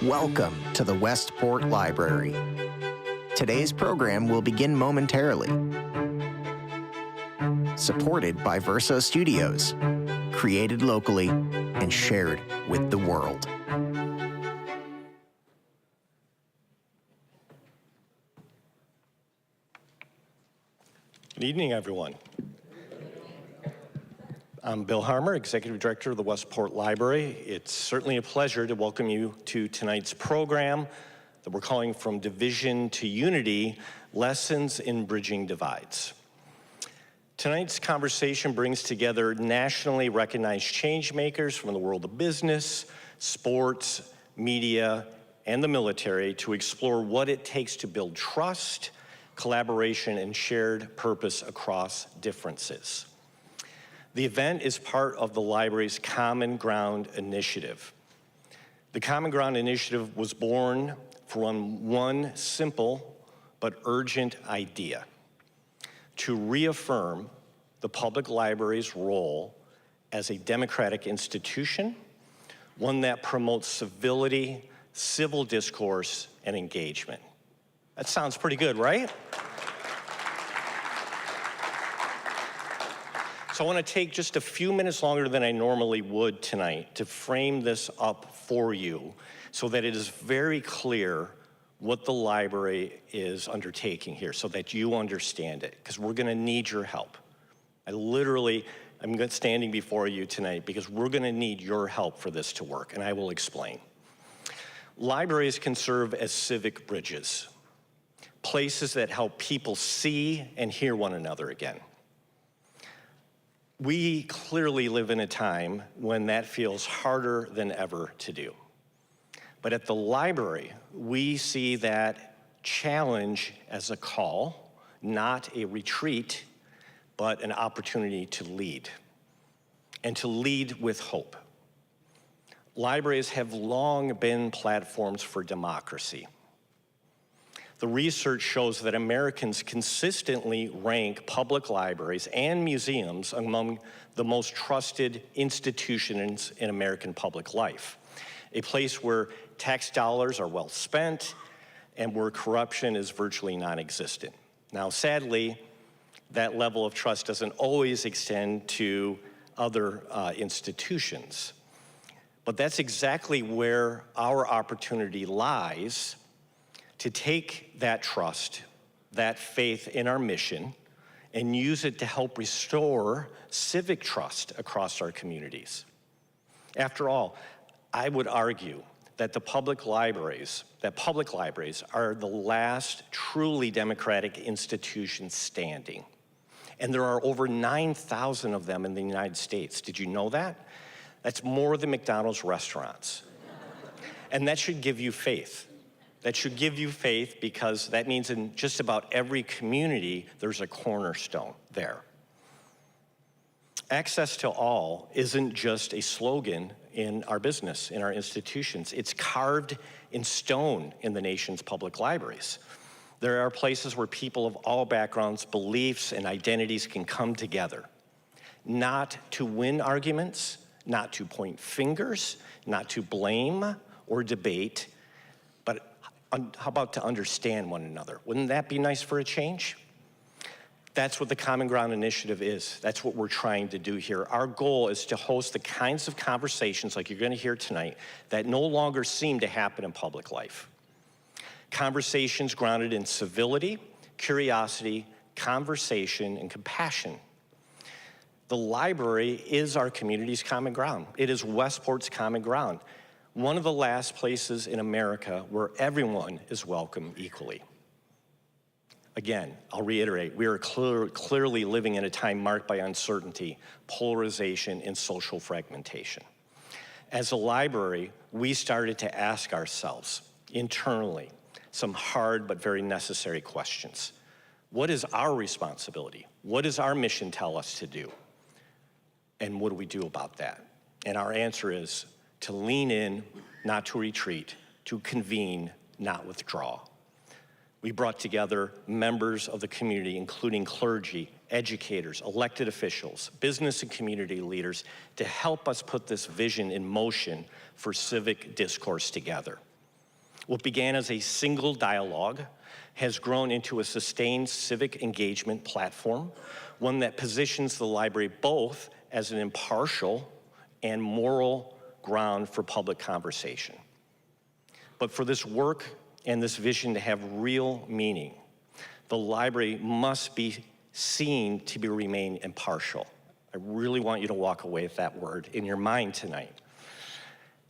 Welcome to the Westport Library. Today's program will begin momentarily. Supported by Verso Studios, created locally and shared with the world. Good evening, everyone. I'm Bill Harmer, Executive Director of the Westport Library. It's certainly a pleasure to welcome you to tonight's program that we're calling From Division to Unity, Lessons in Bridging Divides. Tonight's conversation brings together nationally recognized change makers from the world of business, sports, media, and the military to explore what it takes to build trust, collaboration, and shared purpose across differences. The event is part of the library's Common Ground Initiative. The Common Ground Initiative was born from one simple but urgent idea: to reaffirm the public library's role as a democratic institution, one that promotes civility, civil discourse, and engagement. That sounds pretty good, right? So I want to take just a few minutes longer than I normally would tonight to frame this up for you so that it is very clear what the library is undertaking here so that you understand it, because we're going to need your help. I'm standing before you tonight because we're going to need your help for this to work, and I will explain. Libraries can serve as civic bridges, places that help people see and hear one another again. We clearly live in a time when that feels harder than ever to do. But at the library, we see that challenge as a call, not a retreat, but an opportunity to lead, and to lead with hope. Libraries have long been platforms for democracy. The research shows that Americans consistently rank public libraries and museums among the most trusted institutions in American public life, a place where tax dollars are well spent and where corruption is virtually non-existent. Now, sadly, that level of trust doesn't always extend to other institutions, but that's exactly where our opportunity lies to take that trust, that faith in our mission, and use it to help restore civic trust across our communities. After all, I would argue that public libraries are the last truly democratic institution standing. And there are over 9,000 of them in the United States. Did you know that? That's more than McDonald's restaurants. And that should give you faith. That should give you faith because that means in just about every community, there's a cornerstone there. Access to all isn't just a slogan in our business, in our institutions. It's carved in stone in the nation's public libraries. There are places where people of all backgrounds, beliefs, and identities can come together, not to win arguments, not to point fingers, not to blame or debate, but how about to understand one another? Wouldn't that be nice for a change? That's what the Common Ground Initiative is. That's what we're trying to do here. Our goal is to host the kinds of conversations like you're going to hear tonight that no longer seem to happen in public life. Conversations grounded in civility, curiosity, conversation, and compassion. The library is our community's common ground. It is Westport's common ground. One of the last places in America where everyone is welcome equally. Again, I'll reiterate, we are clearly living in a time marked by uncertainty, polarization, and social fragmentation. As a library, we started to ask ourselves internally some hard but very necessary questions. What is our responsibility? What does our mission tell us to do? And what do we do about that? And our answer is to lean in, not to retreat, to convene, not withdraw. We brought together members of the community, including clergy, educators, elected officials, business and community leaders, to help us put this vision in motion for civic discourse together. What began as a single dialogue has grown into a sustained civic engagement platform, one that positions the library both as an impartial and moral ground for public conversation. But for this work and this vision to have real meaning, the library must be seen to remain impartial. I really want you to walk away with that word in your mind tonight.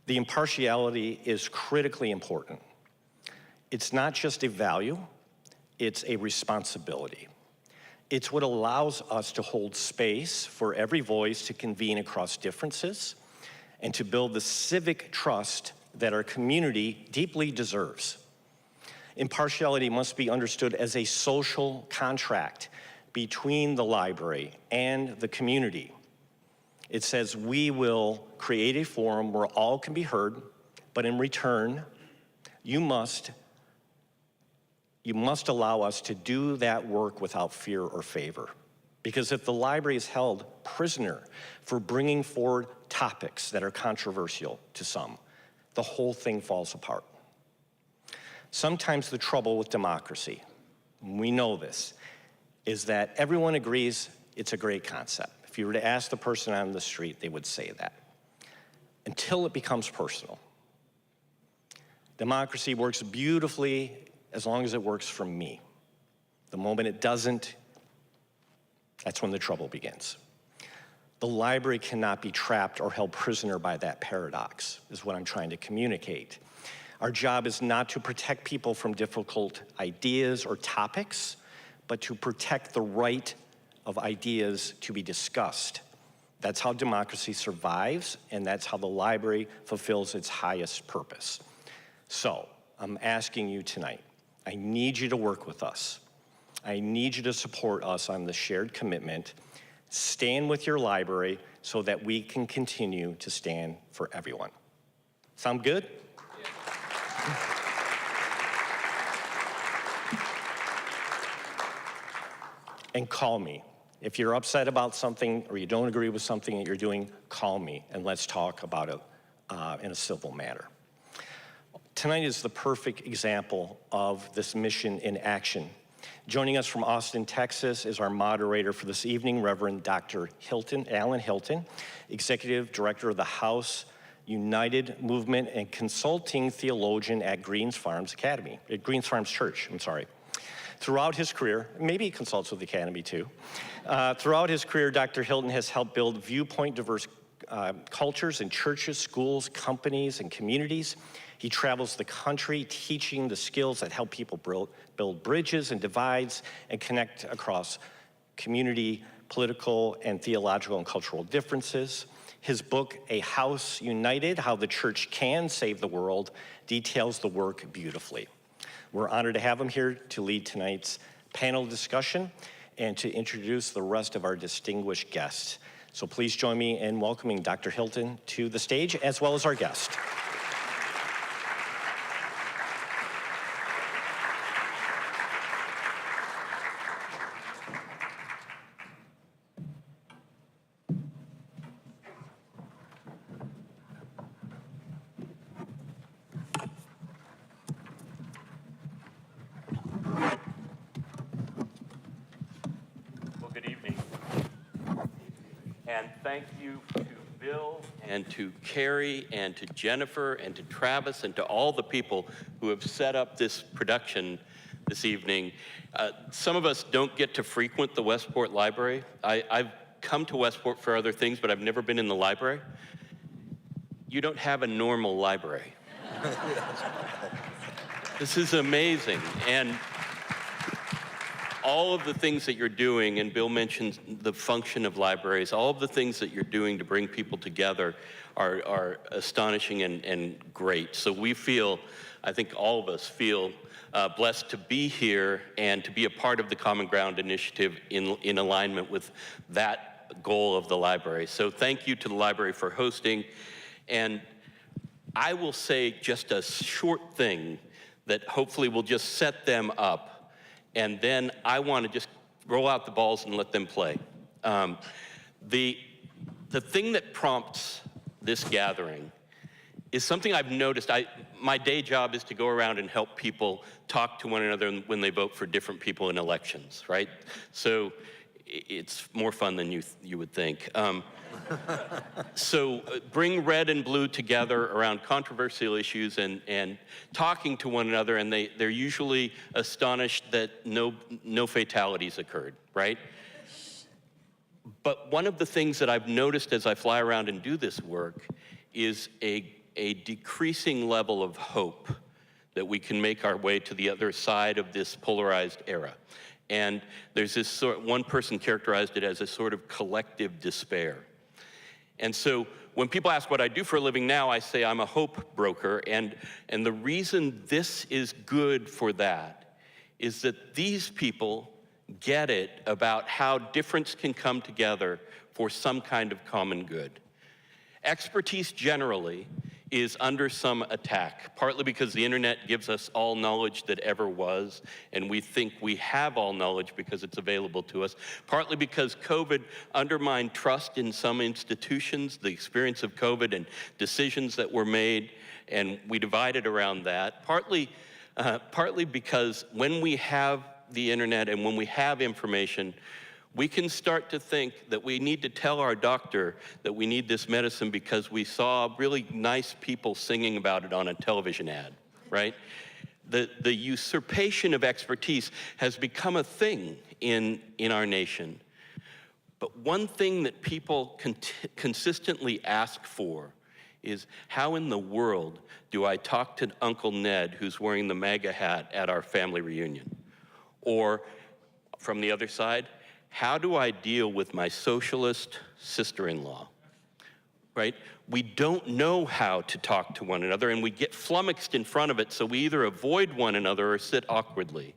The impartiality is critically important. It's not just a value, it's a responsibility. It's what allows us to hold space for every voice to convene across differences and to build the civic trust that our community deeply deserves. Impartiality must be understood as a social contract between the library and the community. It says we will create a forum where all can be heard, but in return, you must allow us to do that work without fear or favor. Because if the library is held prisoner for bringing forward topics that are controversial to some, the whole thing falls apart. Sometimes the trouble with democracy, we know this, is that everyone agrees it's a great concept. If you were to ask the person on the street, they would say that. Until it becomes personal. Democracy works beautifully as long as it works for me. The moment it doesn't, that's when the trouble begins. The library cannot be trapped or held prisoner by that paradox, is what I'm trying to communicate. Our job is not to protect people from difficult ideas or topics, but to protect the right of ideas to be discussed. That's how democracy survives, and that's how the library fulfills its highest purpose. So, I'm asking you tonight, I need you to work with us. I need you to support us on the shared commitment. Stand with your library so that we can continue to stand for everyone. Sound good? Yeah. And call me. If you're upset about something or you don't agree with something that you're doing, call me and let's talk about it in a civil manner. Tonight is the perfect example of this mission in action. Joining us from Austin, Texas is our moderator for this evening, Reverend Dr. Hilton, Alan Hilton, Executive Director of the House United Movement and Consulting Theologian at Greens Farms Church. Throughout his career, maybe he consults with the Academy too. Throughout his career, Dr. Hilton has helped build viewpoint diverse cultures in churches, schools, companies, and communities. He travels the country teaching the skills that help people build bridges and divides and connect across community, political, and theological and cultural differences. His book, A House United, How the Church Can Save the World, details the work beautifully. We're honored to have him here to lead tonight's panel discussion and to introduce the rest of our distinguished guests. So please join me in welcoming Dr. Hilton to the stage, as well as our guest. Thank you to Bill and to Carrie and to Jennifer and to Travis and to all the people who have set up this production this evening. Some of us don't get to frequent the Westport Library. I've come to Westport for other things, but I've never been in the library. You don't have a normal library. This is amazing. And all of the things that you're doing, and Bill mentioned the function of libraries, all of the things that you're doing to bring people together are astonishing and great. So we feel, I think all of us feel blessed to be here and to be a part of the Common Ground Initiative in alignment with that goal of the library. So thank you to the library for hosting. And I will say just a short thing that hopefully will just set them up. And then I want to just roll out the balls and let them play. The thing that prompts this gathering is something I've noticed. My day job is to go around and help people talk to one another when they vote for different people in elections, right? So it's more fun than you would think. So bring red and blue together around controversial issues and talking to one another, and they're usually astonished that no fatalities occurred, right? But one of the things that I've noticed as I fly around and do this work is a decreasing level of hope that we can make our way to the other side of this polarized era. And there's this one person characterized it as a sort of collective despair. And so when people ask what I do for a living now, I say I'm a hope broker. And the reason this is good for that is that these people get it about how difference can come together for some kind of common good. Expertise generally is under some attack, partly because the internet gives us all knowledge that ever was, and we think we have all knowledge because it's available to us, partly because COVID undermined trust in some institutions, the experience of COVID and decisions that were made, and we divided around that, partly because when we have the internet and when we have information, we can start to think that we need to tell our doctor that we need this medicine because we saw really nice people singing about it on a television ad, right? The usurpation of expertise has become a thing in our nation. But one thing that people consistently ask for is, how in the world do I talk to Uncle Ned who's wearing the MAGA hat at our family reunion? Or from the other side, how do I deal with my socialist sister-in-law, right? We don't know how to talk to one another, and we get flummoxed in front of it, so we either avoid one another or sit awkwardly.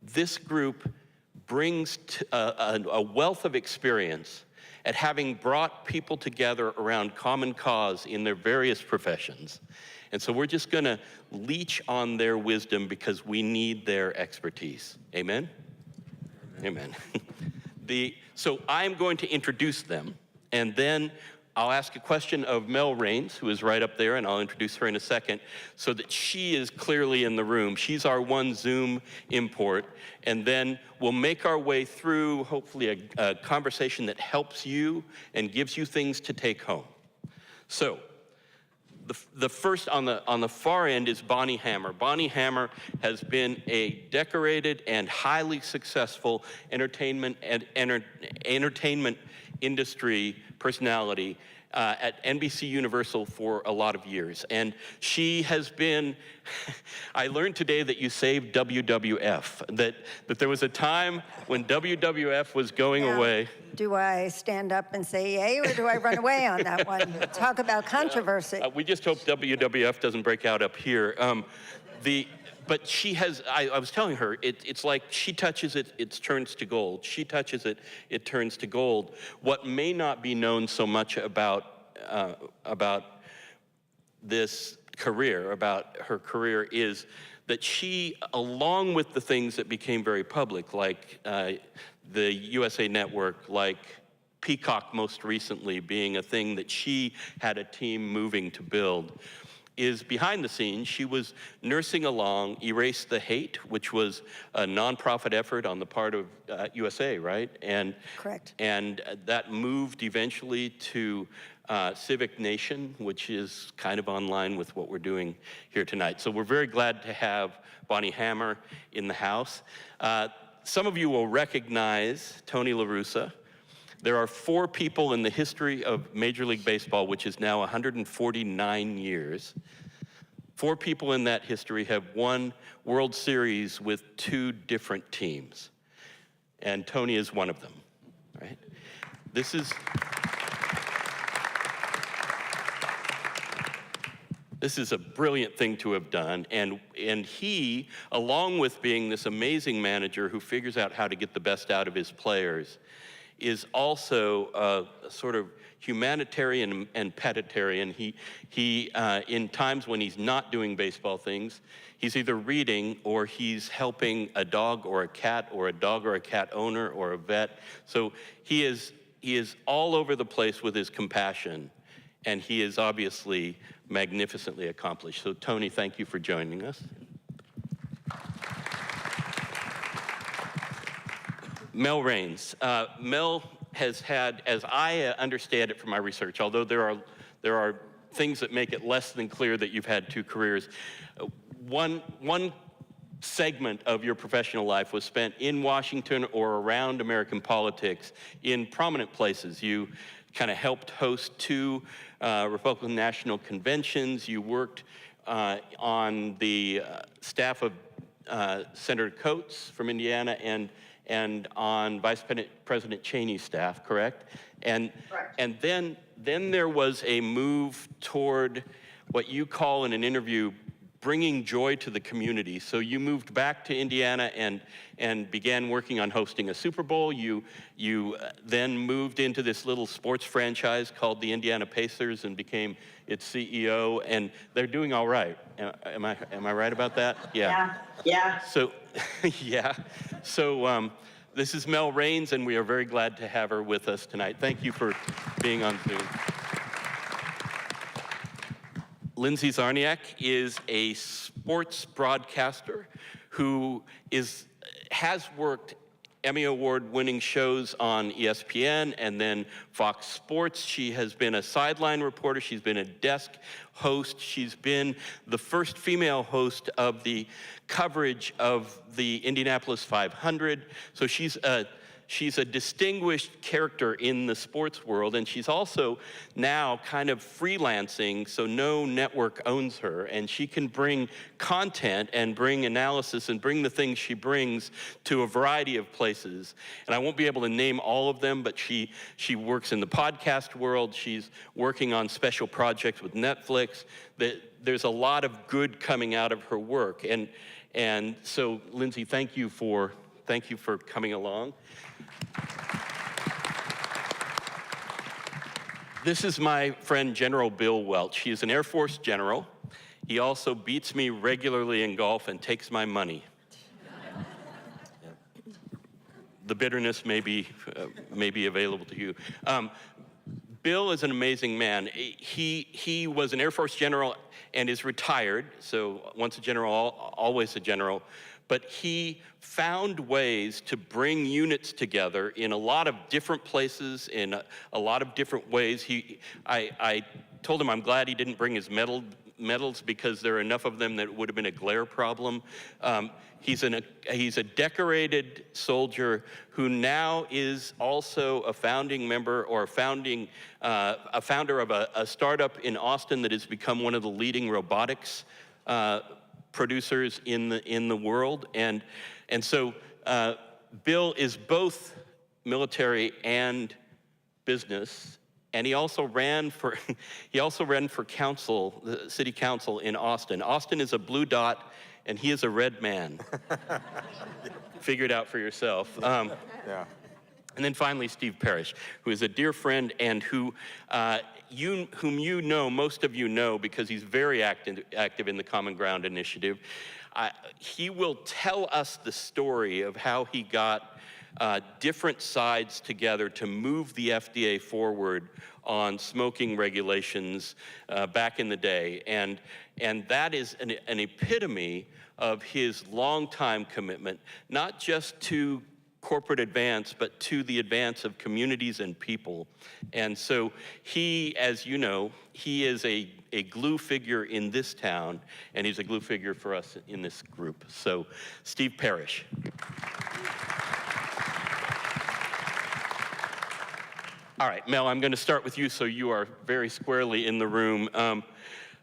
This group brings a wealth of experience at having brought people together around common cause in their various professions. And so we're just gonna leech on their wisdom because we need their expertise. Amen? Amen. So I'm going to introduce them, and then I'll ask a question of Mel Raines, who is right up there, and I'll introduce her in a second, so that she is clearly in the room. She's our one Zoom import, and then we'll make our way through, hopefully, a conversation that helps you and gives you things to take home. So, the first on the far end is Bonnie Hammer. Bonnie Hammer has been a decorated and highly successful entertainment industry personality at NBC Universal for a lot of years. And she has been, I learned today that you saved WWF, that there was a time when WWF was going away. Do I stand up and say yay, or do I run away on that one? Talk about controversy. We just hope WWF doesn't break out up here. But she has, I was telling her, it's like she touches it, it turns to gold. She touches it, it turns to gold. What may not be known so much about this career, about her career, is that she, along with the things that became very public, like the USA Network, like Peacock most recently being a thing that she had a team moving to build, is behind the scenes. She was nursing along Erase the Hate, which was a nonprofit effort on the part of USA, right? And correct. And that moved eventually to Civic Nation, which is kind of online with what we're doing here tonight. So we're very glad to have Bonnie Hammer in the house. Some of you will recognize Tony La Russa. There are 4 people in the history of Major League Baseball, which is now 149 years. 4 people in that history have won World Series with 2 different teams. And Tony is one of them, right? This is a brilliant thing to have done, and he, along with being this amazing manager who figures out how to get the best out of his players, is also a sort of humanitarian and peditarian. He in times when he's not doing baseball things, he's either reading or he's helping a dog or a cat, or a dog or a cat owner or a vet. So he is all over the place with his compassion. and he is obviously magnificently accomplished. So Tony, thank you for joining us. Mel Raines. Mel has had, as I understand it from my research, although there are things that make it less than clear that you've had 2 careers, one segment of your professional life was spent in Washington or around American politics in prominent places. You kind of helped host 2 Republican national conventions. You worked on the staff of Senator Coates from Indiana and on Vice President Cheney's staff, correct? And then there was a move toward what you call in an interview bringing joy to the community. So you moved back to Indiana and began working on hosting a Super Bowl. You then moved into this little sports franchise called the Indiana Pacers and became its CEO, and they're doing all right. Am I right about that? Yeah. Yeah. So, yeah. So this is Mel Raines, and we are very glad to have her with us tonight. Thank you for being on Zoom. Lindsay Czarniak is a sports broadcaster who has worked Emmy Award-winning shows on ESPN and then Fox Sports. She has been a sideline reporter. She's been a desk host. She's been the first female host of the coverage of the Indianapolis 500. So she's a distinguished character in the sports world, and she's also now kind of freelancing, so no network owns her, and she can bring content and bring analysis and bring the things she brings to a variety of places. And I won't be able to name all of them, but she works in the podcast world. She's working on special projects with Netflix. There's a lot of good coming out of her work. And so, Lindsay, thank you for coming along. This is my friend, General Bill Welch. He is an Air Force general. He also beats me regularly in golf and takes my money. The bitterness may be available to you. Bill is an amazing man. He was an Air Force general and is retired, so once a general, always a general. But he found ways to bring units together in a lot of different places, in a lot of different ways. I told him I'm glad he didn't bring his medals because there are enough of them that it would have been a glare problem. He's a decorated soldier who now is also a founding member or a founder of a startup in Austin that has become one of the leading robotics producers in the world, and so Bill is both military and business, and he also ran for council, the city council in Austin. Austin is a blue dot, and he is a red man. Figure it out for yourself. Yeah. And then finally, Steve Parrish, who is a dear friend and whom you know, most of you know, because he's very active in the Common Ground Initiative. He will tell us the story of how he got different sides together to move the FDA forward on smoking regulations back in the day. And that is an epitome of his longtime commitment, not just to corporate advance, but to the advance of communities and people. And so he, as you know, he is a glue figure in this town, and he's a glue figure for us in this group. So, Steve Parrish. All right, Mel, I'm going to start with you so you are very squarely in the room.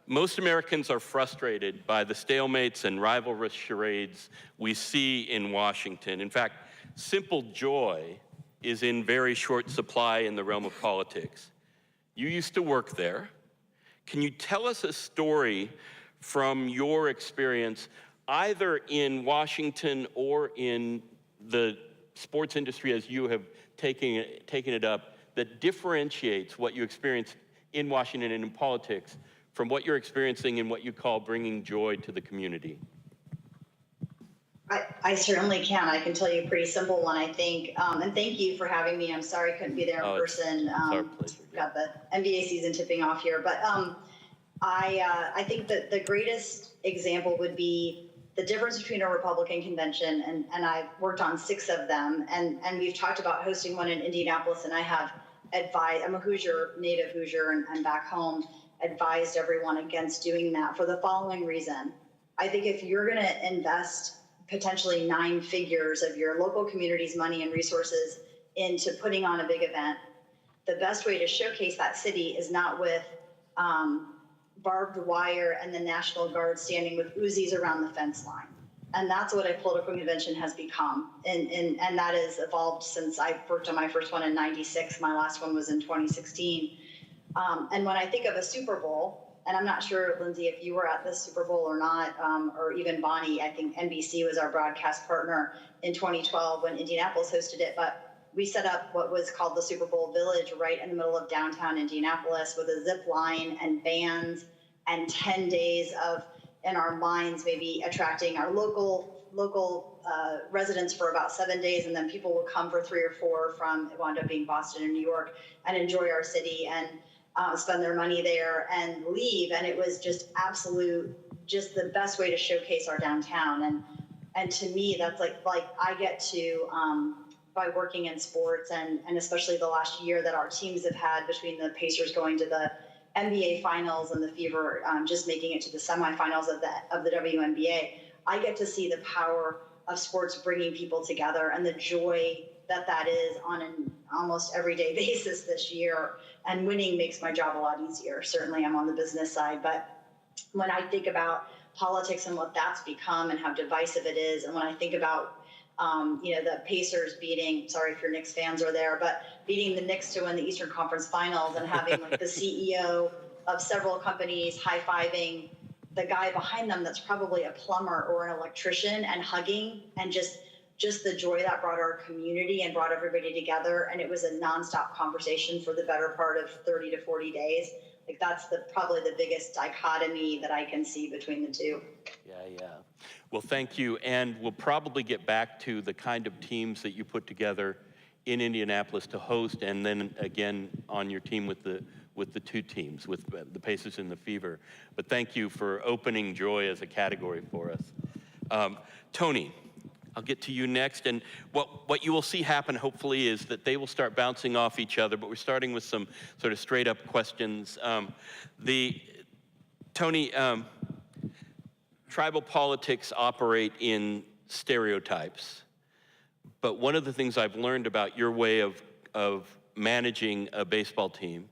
Most Americans are frustrated by the stalemates and rivalrous charades we see in Washington. In fact, simple joy is in very short supply in the realm of politics. You used to work there. Can you tell us a story from your experience, either in Washington or in the sports industry as you have taken it up, that differentiates what you experienced in Washington and in politics from what you're experiencing in what you call bringing joy to the community? I certainly can. I can tell you a pretty simple one, I think. And thank you for having me. I'm sorry I couldn't be there in person. It's our pleasure. Got the NBA season tipping off here. But I think that the greatest example would be the difference between a Republican convention, and I've worked on 6 of them, and we've talked about hosting one in Indianapolis, and I have advised, I'm a Hoosier, native Hoosier, and back home, advised everyone against doing that for the following reason. I think if you're going to invest potentially 9 figures of your local community's money and resources into putting on a big event, the best way to showcase that city is not with barbed wire and the National Guard standing with Uzis around the fence line. And that's what a political convention has become. And that has evolved since I worked on my first one in '96. My last one was in 2016. And when I think of a Super Bowl, and I'm not sure, Lindsay, if you were at the Super Bowl or not, or even Bonnie, I think NBC was our broadcast partner in 2012 when Indianapolis hosted it. But we set up what was called the Super Bowl Village right in the middle of downtown Indianapolis with a zip line and bands and 10 days of, in our minds, maybe attracting our local residents for about 7 days, and then people would come for 3 or 4 from, it wound up being Boston and New York, and enjoy our city and spend their money there and leave. And it was just just the best way to showcase our downtown. And to me, that's like I get to, by working in sports and especially the last year that our teams have had between the Pacers going to the NBA finals and the Fever just making it to the semifinals of the WNBA, I get to see the power of sports bringing people together and the joy that is on an almost everyday basis this year. And winning makes my job a lot easier. Certainly I'm on the business side, but when I think about politics and what that's become and how divisive it is, and when I think about the Pacers beating, sorry if your Knicks fans are there, but beating the Knicks to win the Eastern Conference Finals and having like the CEO of several companies high-fiving the guy behind them that's probably a plumber or an electrician and hugging, and just the joy that brought our community and brought everybody together. And it was a nonstop conversation for the better part of 30 to 40 days. Like that's probably the biggest dichotomy that I can see between the two. Yeah. Well, thank you. And we'll probably get back to the kind of teams that you put together in Indianapolis to host, and then again on your team with the 2 teams, with the Pacers and the Fever. But thank you for opening joy as a category for us. Tony, I'll get to you next. And what you will see happen, hopefully, is that they will start bouncing off each other, but we're starting with some sort of straight up questions. Tony, tribal politics operate in stereotypes. But one of the things I've learned about your way of managing a baseball team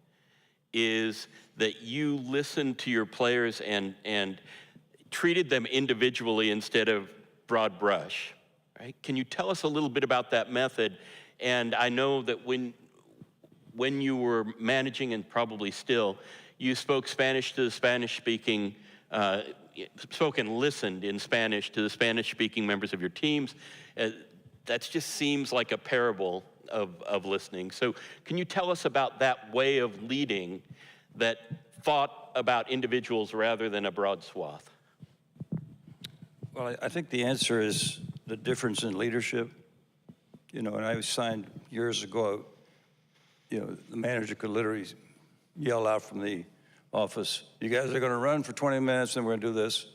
is that you listened to your players and treated them individually instead of broad brush, right? Can you tell us a little bit about that method? And I know that when you were managing, and probably still, you spoke Spanish to the Spanish-speaking, spoke and listened in Spanish to the Spanish-speaking members of your teams. That just seems like a parable of listening. So can you tell us about that way of leading that thought about individuals rather than a broad swath? Well, I think the answer is the difference in leadership. And I was signed years ago, the manager could literally yell out from the office, "You guys are going to run for 20 minutes and we're going to do this."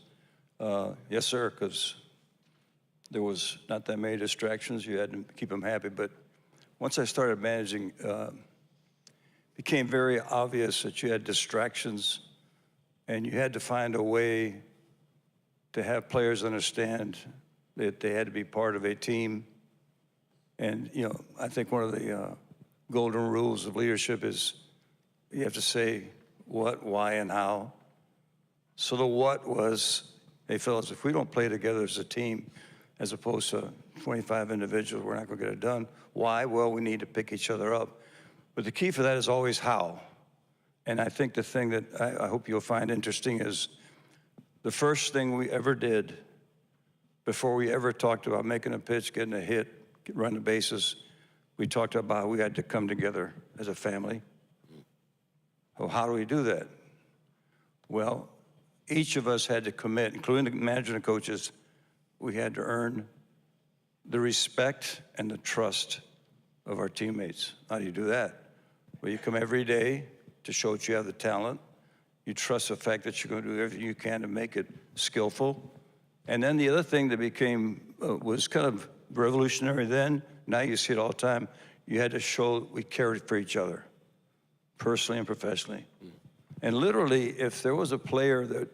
Yes, sir, because there was not that many distractions. You had to keep them happy. But once I started managing, it became very obvious that you had distractions, and you had to find a way to have players understand that they had to be part of a team. And, I think one of the golden rules of leadership is you have to say what, why, and how. So the what was, hey, fellas, if we don't play together as a team, as opposed to 25 individuals, we're not going to get it done. Why? Well, we need to pick each other up. But the key for that is always how. And I think the thing that I hope you'll find interesting is the first thing we ever did before we ever talked about making a pitch, getting a hit, run the bases, we talked about how we had to come together as a family. Well, how do we do that? Well, each of us had to commit, including the manager and coaches, we had to earn the respect and the trust of our teammates. How do you do that? Well, you come every day to show that you have the talent. You trust the fact that you're going to do everything you can to make it skillful. And then the other thing that became, was kind of revolutionary then, now you see it all the time, you had to show we cared for each other, personally and professionally. And literally, if there was a player that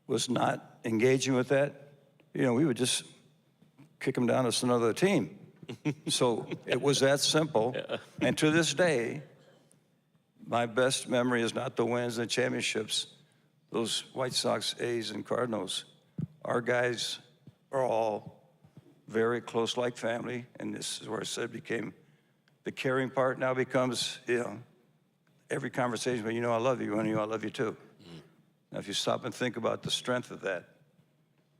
was not engaging with that, you know, we would just kick him down to another team. So it was that simple. Yeah. And to this day, my best memory is not the wins and championships, those White Sox, A's, and Cardinals. Our guys are all very close like family, and this is where I said became the caring part now becomes, you know, every conversation, but you know I love you, and you know I love you too. Now if you stop and think about the strength of that,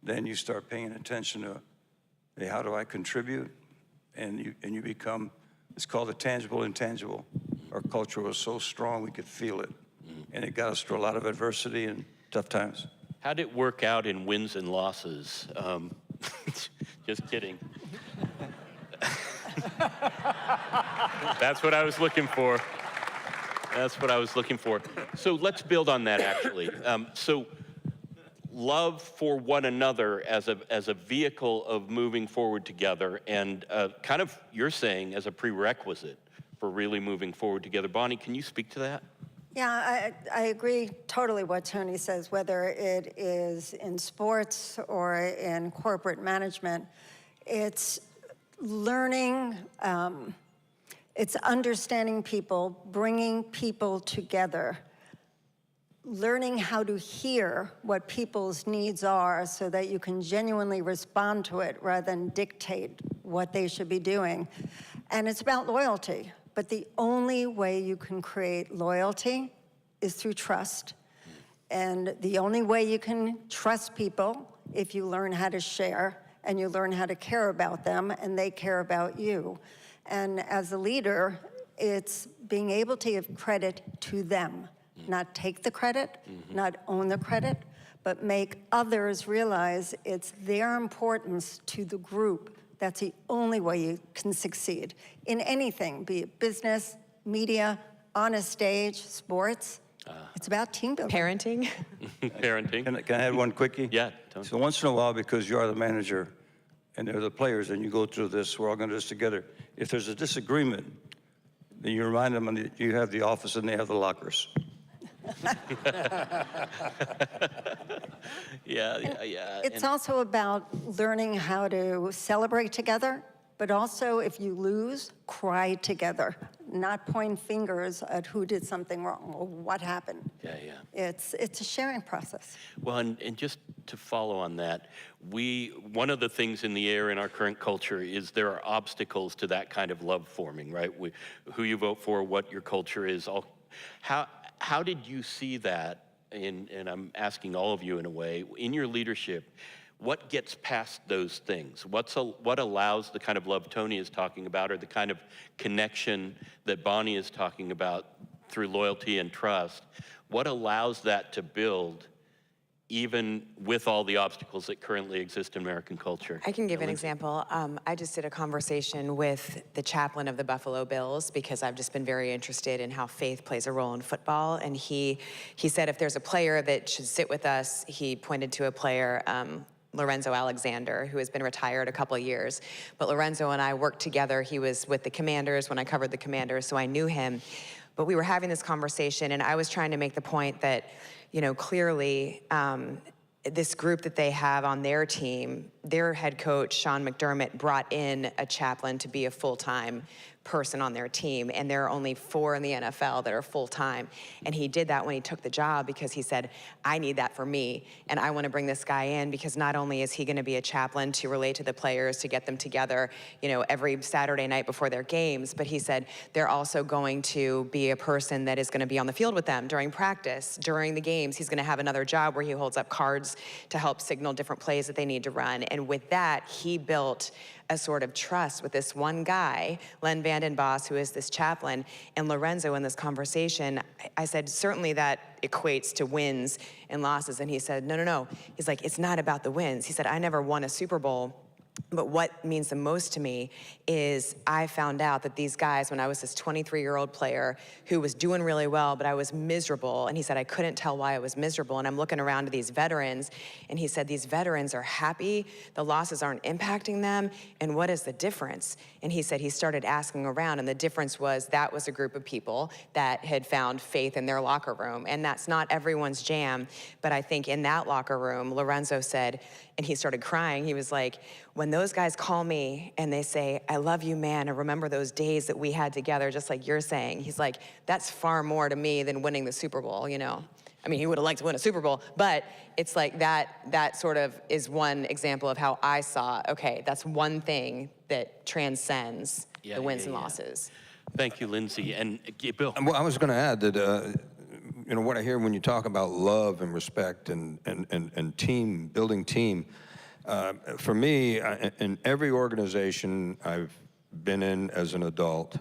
then you start paying attention to, hey, how do I contribute? And you become, it's called the tangible intangible. Our culture was so strong we could feel it. And it got us through a lot of adversity and tough times. How did it work out in wins and losses? Just kidding. That's what I was looking for. That's what I was looking for. So let's build on that, actually. So love for one another as a vehicle of moving forward together, and kind of, you're saying, as a prerequisite for really moving forward together. Bonnie, can you speak to that? Yeah, I agree totally what Tony says, whether it is in sports or in corporate management. It's learning, it's understanding people, bringing people together, learning how to hear what people's needs are so that you can genuinely respond to it rather than dictate what they should be doing. And it's about loyalty. But the only way you can create loyalty is through trust. And the only way you can trust people if you learn how to share and you learn how to care about them and they care about you. And as a leader, it's being able to give credit to them, not take the credit, not own the credit, but make others realize it's their importance to the group. That's the only way you can succeed in anything, be it business, media, on a stage, sports. It's about team building. Parenting. Parenting. Can I add one quickie? Yeah. Tony. So once in a while, because you are the manager and they're the players and you go through this, we're all going to do this together. If there's a disagreement, then you remind them that you have the office and they have the lockers. Yeah. It's also about learning how to celebrate together, but also if you lose, cry together, not point fingers at who did something wrong or what happened. Yeah. It's a sharing process. Well, and just to follow on that, one of the things in the air in our current culture is there are obstacles to that kind of love forming, right? Who you vote for, what your culture is. How did you see that, and I'm asking all of you in a way, in your leadership, what gets past those things? What allows the kind of love Tony is talking about, or the kind of connection that Bonnie is talking about through loyalty and trust? What allows that to build even with all the obstacles that currently exist in American culture? I can give an example. I just did a conversation with the chaplain of the Buffalo Bills because I've just been very interested in how faith plays a role in football. And he said if there's a player that should sit with us, he pointed to a player, Lorenzo Alexander, who has been retired a couple of years. But Lorenzo and I worked together. He was with the Commanders when I covered the Commanders, so I knew him. But we were having this conversation, and I was trying to make the point that, you know, clearly this group that they have on their team, their head coach, Sean McDermott, brought in a chaplain to be a full-time person on their team, and there are only 4 in the NFL that are full-time. And he did that when he took the job because he said, I need that for me, and I want to bring this guy in because not only is he going to be a chaplain to relate to the players, to get them together, you know, every Saturday night before their games, but he said they're also going to be a person that is going to be on the field with them during practice, during the games. He's going to have another job where he holds up cards to help signal different plays that they need to run. And with that, he built a sort of trust with this one guy, Len Vandenbos, who is this chaplain, and Lorenzo in this conversation. I said, certainly that equates to wins and losses. And he said, no, no, no. He's like, it's not about the wins. He said, I never won a Super Bowl. But what means the most to me is I found out that these guys, when I was this 23-year-old player who was doing really well, but I was miserable, and he said I couldn't tell why I was miserable, and I'm looking around to these veterans, and he said these veterans are happy, the losses aren't impacting them, and what is the difference? And he said he started asking around, and the difference was that was a group of people that had found faith in their locker room, and that's not everyone's jam, but I think in that locker room, Lorenzo said, and he started crying, he was like, when those guys call me and they say, I love you, man, and remember those days that we had together, just like you're saying, he's like, that's far more to me than winning the Super Bowl, you know? I mean, he would have liked to win a Super Bowl, but it's like that sort of is one example of how I saw, okay, that's one thing that transcends the wins and losses. Thank you, Lindsay. And Bill. Well, I was going to add that, you know, what I hear when you talk about love and respect and team, building team, for me, in every organization I've been in as an adult,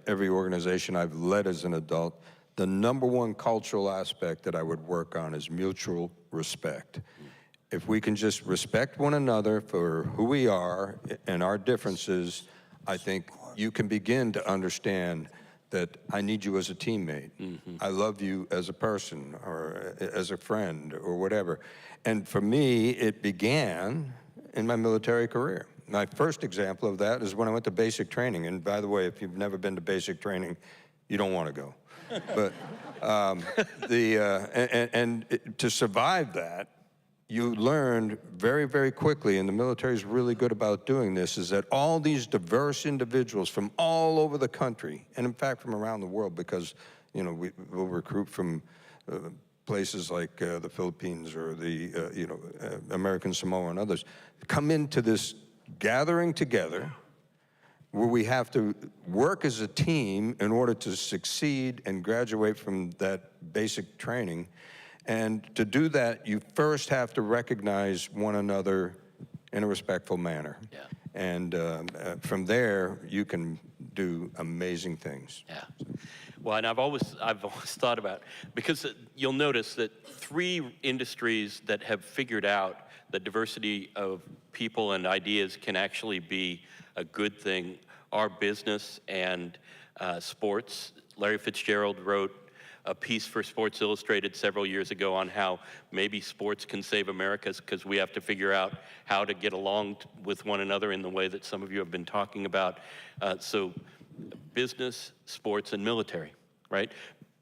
every organization I've led as an adult, the number one cultural aspect that I would work on is mutual respect. If we can just respect one another for who we are and our differences, I think you can begin to understand that I need you as a teammate. I love you as a person or as a friend or whatever. And for me, it began in my military career. My first example of that is when I went to basic training. And by the way, if you've never been to basic training, you don't want to go. But to survive that, you learned very, very quickly, and the military is really good about doing this, is that all these diverse individuals from all over the country, and in fact from around the world, because, you know, we'll recruit from places like the Philippines or the, American Samoa and others, come into this gathering together where we have to work as a team in order to succeed and graduate from that basic training. And to do that, you first have to recognize one another in a respectful manner. Yeah. And from there, you can do amazing things. Yeah. Well, and I've always thought about, because you'll notice that 3 industries that have figured out that diversity of people and ideas can actually be a good thing are business and sports. Larry Fitzgerald wrote a piece for Sports Illustrated several years ago on how maybe sports can save America because we have to figure out how to get along with one another in the way that some of you have been talking about. So business, sports, and military, right?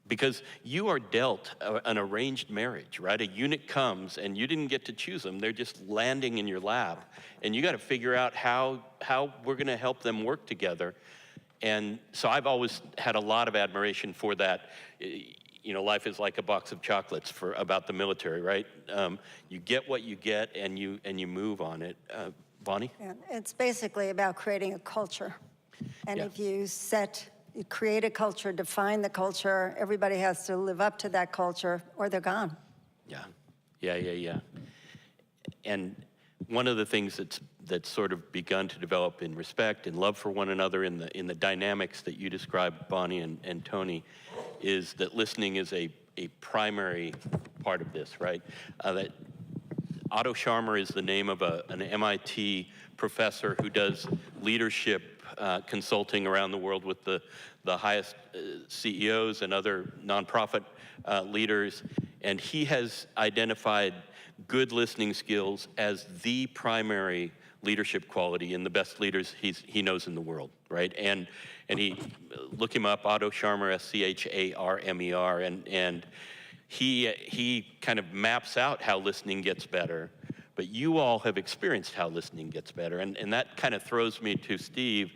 Because you are dealt an arranged marriage, right? A unit comes and you didn't get to choose them. They're just landing in your lap. And you got to figure out how we're going to help them work together. And so I've always had a lot of admiration for that. You know, life is like a box of chocolates about the military, right? You get what you get and you move on it. Bonnie? Yeah, it's basically about creating a culture. And if you create a culture, define the culture, everybody has to live up to that culture or they're gone. Yeah. And one of the things that's sort of begun to develop in respect and love for one another in the dynamics that you described, Bonnie and Tony, is that listening is a primary part of this, right? That Otto Scharmer is the name of an MIT professor who does leadership consulting around the world with the highest CEOs and other nonprofit leaders, and he has identified good listening skills as the primary leadership quality in the best leaders he knows in the world, right? And he, look him up, Otto Scharmer, S-C-H-A-R-M-E-R, and he kind of maps out how listening gets better, but you all have experienced how listening gets better, and that kind of throws me to Steve,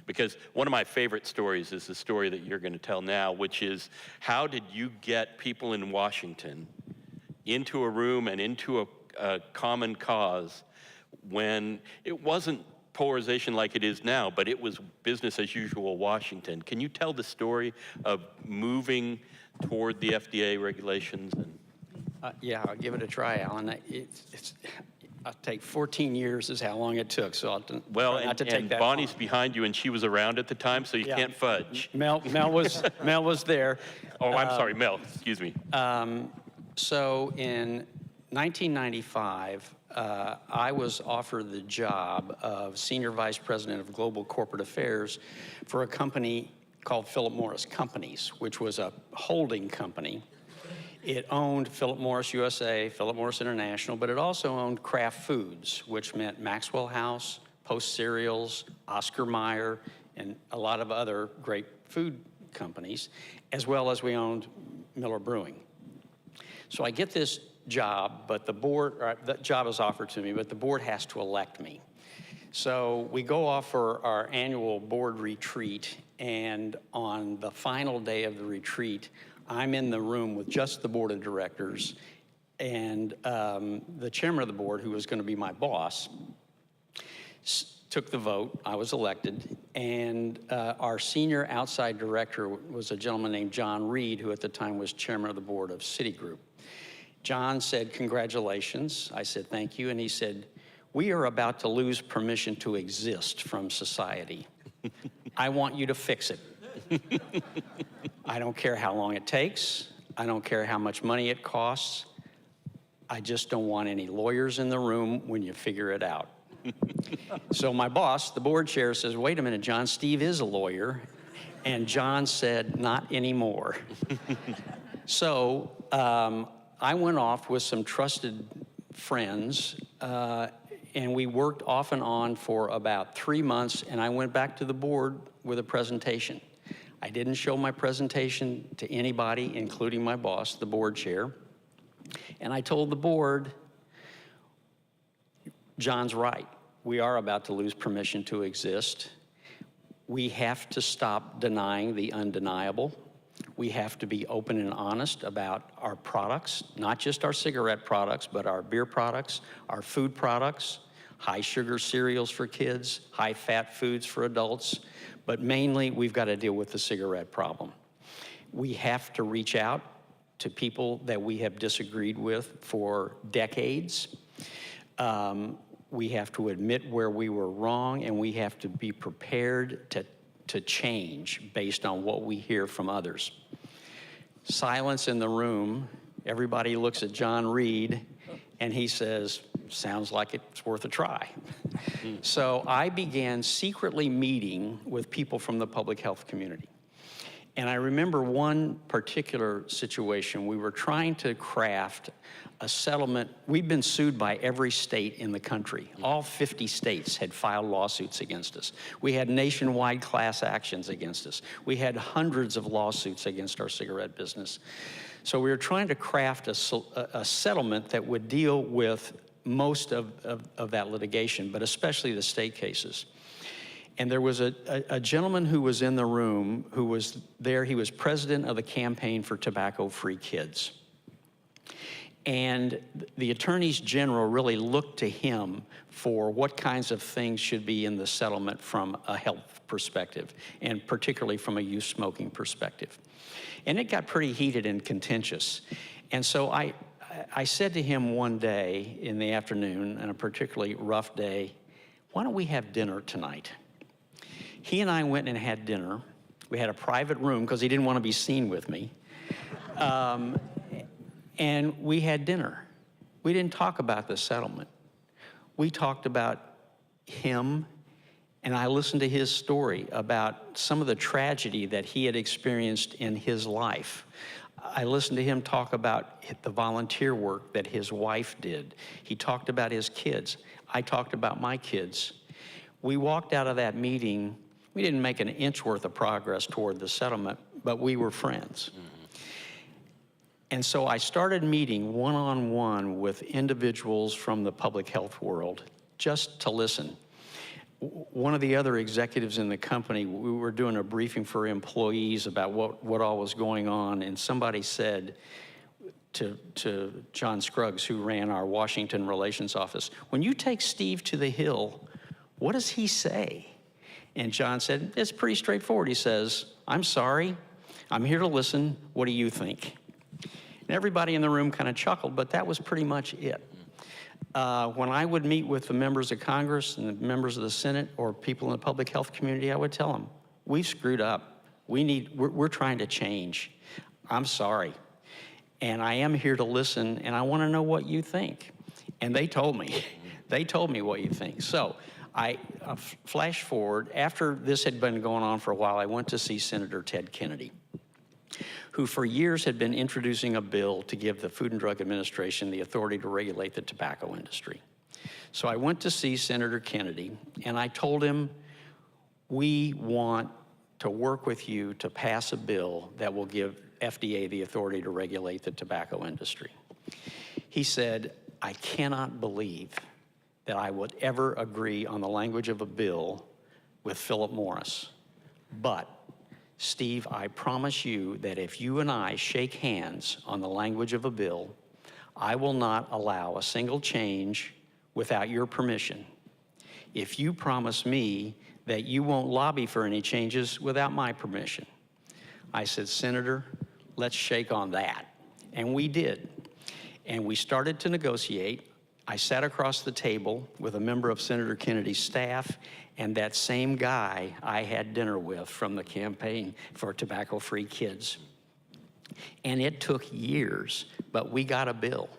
because one of my favorite stories is the story that you're going to tell now, which is how did you get people in Washington into a room and into a common cause when it wasn't polarization like it is now, but it was business as usual Washington. Can you tell the story of moving toward the FDA regulations? Yeah, I'll give it a try, Alan. I'll take 14 years is how long it took, so I'll Well, try not to take and that Bonnie's long. behind you, and she was around at the time, so you Yeah. can't fudge. Mel was there. Oh, I'm sorry, Mel, excuse me. So in 1995, I was offered the job of Senior Vice President of Global Corporate Affairs for a company called Philip Morris Companies, which was a holding company. It owned Philip Morris USA, Philip Morris International, but it also owned Kraft Foods, which meant Maxwell House, Post Cereals, Oscar Mayer, and a lot of other great food companies, as well as we owned Miller Brewing. So I get this job, but the job is offered to me, but the board has to elect me. So we go off for our annual board retreat, and on the final day of the retreat, I'm in the room with just the board of directors, and the chairman of the board, who was going to be my boss, took the vote. I was elected, and our senior outside director was a gentleman named John Reed, who at the time was chairman of the board of Citigroup. John said, "Congratulations." I said, "Thank you." And he said, "We are about to lose permission to exist from society. I want you to fix it. I don't care how long it takes. I don't care how much money it costs. I just don't want any lawyers in the room when you figure it out." So my boss, the board chair, says, "Wait a minute, John, Steve is a lawyer." And John said, "Not anymore." So I went off with some trusted friends, and we worked off and on for about 3 months, and I went back to the board with a presentation. I didn't show my presentation to anybody, including my boss, the board chair. And I told the board, John's right. We are about to lose permission to exist. We have to stop denying the undeniable. We have to be open and honest about our products, not just our cigarette products, but our beer products, our food products, high sugar cereals for kids, high fat foods for adults. But mainly, we've got to deal with the cigarette problem. We have to reach out to people that we have disagreed with for decades. We have to admit where we were wrong, and we have to be prepared to change based on what we hear from others. Silence in the room. Everybody looks at John Reed, and he says, "Sounds like it's worth a try." So I began secretly meeting with people from the public health community. And I remember one particular situation. We were trying to craft a settlement. We've been sued by every state in the country. All 50 states had filed lawsuits against us. We had nationwide class actions against us. We had hundreds of lawsuits against our cigarette business. So we were trying to craft a settlement that would deal with most of that litigation, but especially the state cases. And there was a gentleman who was in the room who was there. He was president of the Campaign for Tobacco-Free Kids. And the attorneys general really looked to him for what kinds of things should be in the settlement from a health perspective, and particularly from a youth smoking perspective. And it got pretty heated and contentious. And so I said to him one day in the afternoon, on a particularly rough day, "Why don't we have dinner tonight?" He and I went and had dinner. We had a private room because he didn't want to be seen with me. And we had dinner. We didn't talk about the settlement. We talked about him, and I listened to his story about some of the tragedy that he had experienced in his life. I listened to him talk about the volunteer work that his wife did. He talked about his kids. I talked about my kids. We walked out of that meeting. We didn't make an inch worth of progress toward the settlement, but we were friends. And so I started meeting one-on-one with individuals from the public health world just to listen. One of the other executives in the company, we were doing a briefing for employees about what all was going on, and somebody said to John Scruggs, who ran our Washington relations office, "When you take Steve to the Hill, what does he say?" And John said, "It's pretty straightforward." He says, "I'm sorry, I'm here to listen, what do you think?" And everybody in the room kind of chuckled, but that was pretty much it. When I would meet with the members of Congress and the members of the Senate or people in the public health community, I would tell them, we've screwed up. We're trying to change. I'm sorry. And I am here to listen, and I want to know what you think. And they told me. They told me what you think. So I flash forward. After this had been going on for a while, I went to see Senator Ted Kennedy, who for years had been introducing a bill to give the Food and Drug Administration the authority to regulate the tobacco industry. So I went to see Senator Kennedy, and I told him, we want to work with you to pass a bill that will give FDA the authority to regulate the tobacco industry. He said, I cannot believe that I would ever agree on the language of a bill with Philip Morris. But, Steve, I promise you that if you and I shake hands on the language of a bill, I will not allow a single change without your permission. If you promise me that you won't lobby for any changes without my permission. I said, Senator, let's shake on that. And we did. And we started to negotiate. I sat across the table with a member of Senator Kennedy's staff and that same guy I had dinner with from the campaign for tobacco-free kids. And it took years, but we got a bill.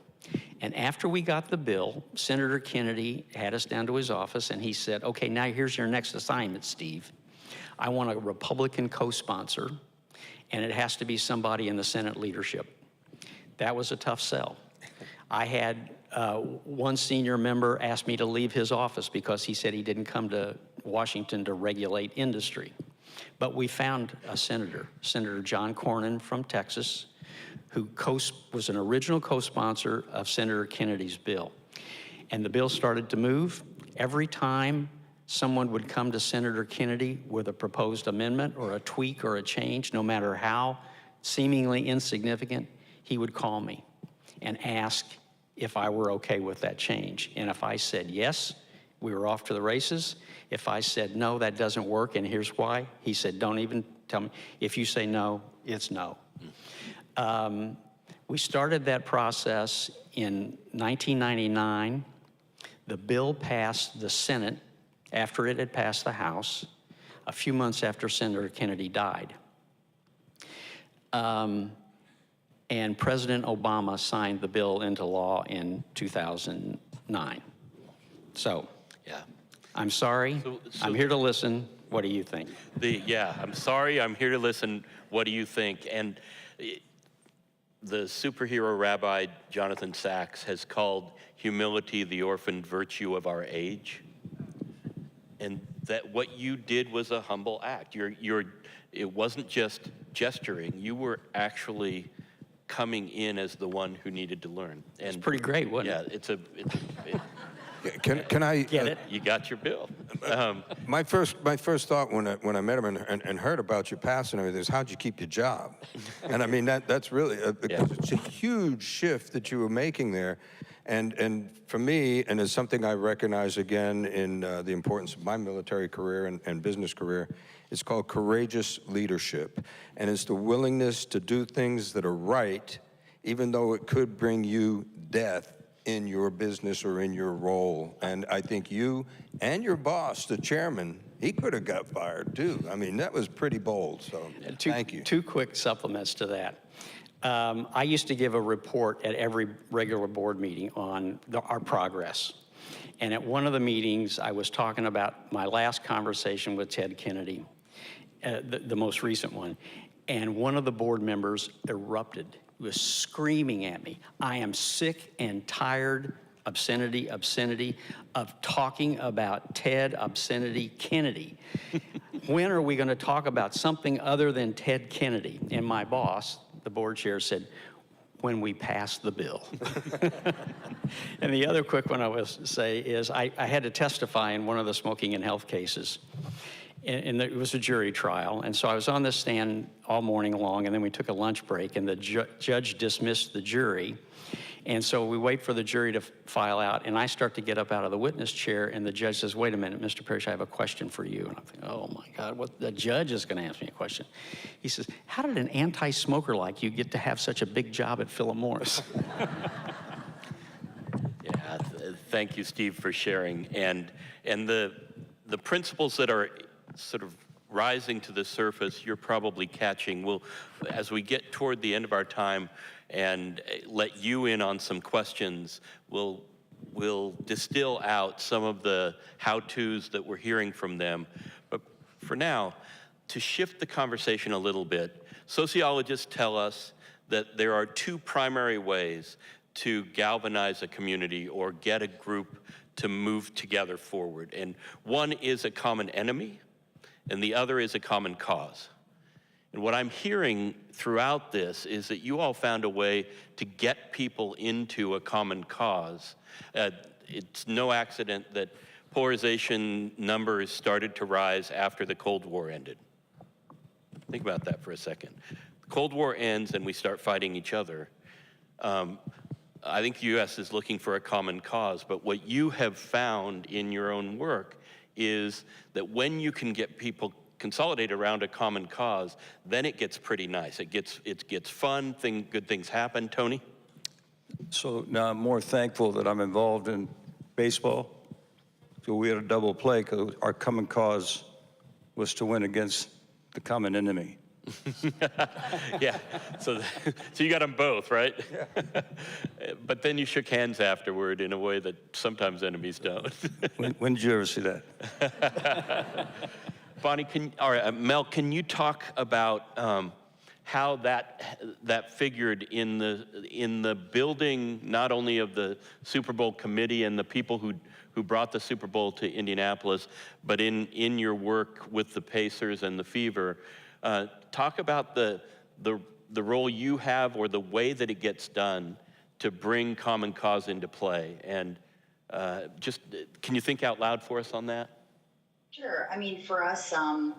And after we got the bill, Senator Kennedy had us down to his office and he said, okay, now here's your next assignment, Steve. I want a Republican co-sponsor, and it has to be somebody in the Senate leadership. That was a tough sell. I had one senior member ask me to leave his office because he said he didn't come to Washington to regulate industry. But we found a senator, Senator John Cornyn from Texas, who was an original co-sponsor of Senator Kennedy's bill. And the bill started to move. Every time someone would come to Senator Kennedy with a proposed amendment or a tweak or a change, no matter how seemingly insignificant, he would call me and ask if I were okay with that change. And if I said yes, we were off to the races. If I said no, that doesn't work, and here's why, he said, don't even tell me. If you say no, it's no. We started that process in 1999. The bill passed the Senate after it had passed the House, a few months after Senator Kennedy died. And President Obama signed the bill into law in 2009. So, Yeah. I'm sorry. I'm here to listen. What do you think? I'm sorry, I'm here to listen. What do you think? And the superhero rabbi Jonathan Sacks has called humility the orphaned virtue of our age. And that what you did was a humble act. It wasn't just gesturing. You were actually coming in as the one who needed to learn. And It's pretty great, wasn't it? Can I Get it? You got your bill. My first thought when I met him and heard about your passing and everything is, how'd you keep your job? And I mean that's really because it's a huge shift that you were making there, and for me, and it's something I recognize again in the importance of my military career and business career. It's called courageous leadership, and it's the willingness to do things that are right, even though it could bring you death in your business or in your role. And I think you and your boss, the chairman, he could have got fired too. I mean, that was pretty bold, so thank you. Two quick supplements to that. I used to give a report at every regular board meeting on our progress. And at one of the meetings, I was talking about my last conversation with Ted Kennedy, the most recent one. And one of the board members erupted. He was screaming at me, I am sick and tired, obscenity, of talking about Ted Obscenity Kennedy. When are we going to talk about something other than Ted Kennedy? And my boss, the board chair, said, when we pass the bill. And the other quick one I will say is I had to testify in one of the smoking and health cases. And it was a jury trial, and so I was on the stand all morning long, and then we took a lunch break, and the judge dismissed the jury. And so we wait for the jury to file out, and I start to get up out of the witness chair, and the judge says, wait a minute, Mr. Parrish, I have a question for you. And I'm thinking, oh my God, what, the judge is gonna ask me a question. He says, how did an anti-smoker like you get to have such a big job at Philip Morris? Yeah, Thank you, Steve, for sharing. And the principles that are sort of rising to the surface, you're probably catching. As we get toward the end of our time and let you in on some questions, we'll distill out some of the how-tos that we're hearing from them. But for now, to shift the conversation a little bit, sociologists tell us that there are two primary ways to galvanize a community or get a group to move together forward. And one is a common enemy, and the other is a common cause. And what I'm hearing throughout this is that you all found a way to get people into a common cause. It's no accident that polarization numbers started to rise after the Cold War ended. Think about that for a second. The Cold War ends and we start fighting each other. I think the U.S. is looking for a common cause, but what you have found in your own work is that when you can get people consolidated around a common cause, then it gets pretty nice. It gets fun, good things happen. Tony? So now I'm more thankful that I'm involved in baseball. So we had a double play because our common cause was to win against the common enemy. Yeah, so you got them both, right? Yeah. But then you shook hands afterward in a way that sometimes enemies don't. When did you ever see that? Bonnie, Mel, can you talk about how that figured in the building, not only of the Super Bowl committee and the people who brought the Super Bowl to Indianapolis, but in your work with the Pacers and the Fever? Talk about the role you have or the way that it gets done to bring common cause into play. And just, can you think out loud for us on that? Sure. I mean, for us, I'm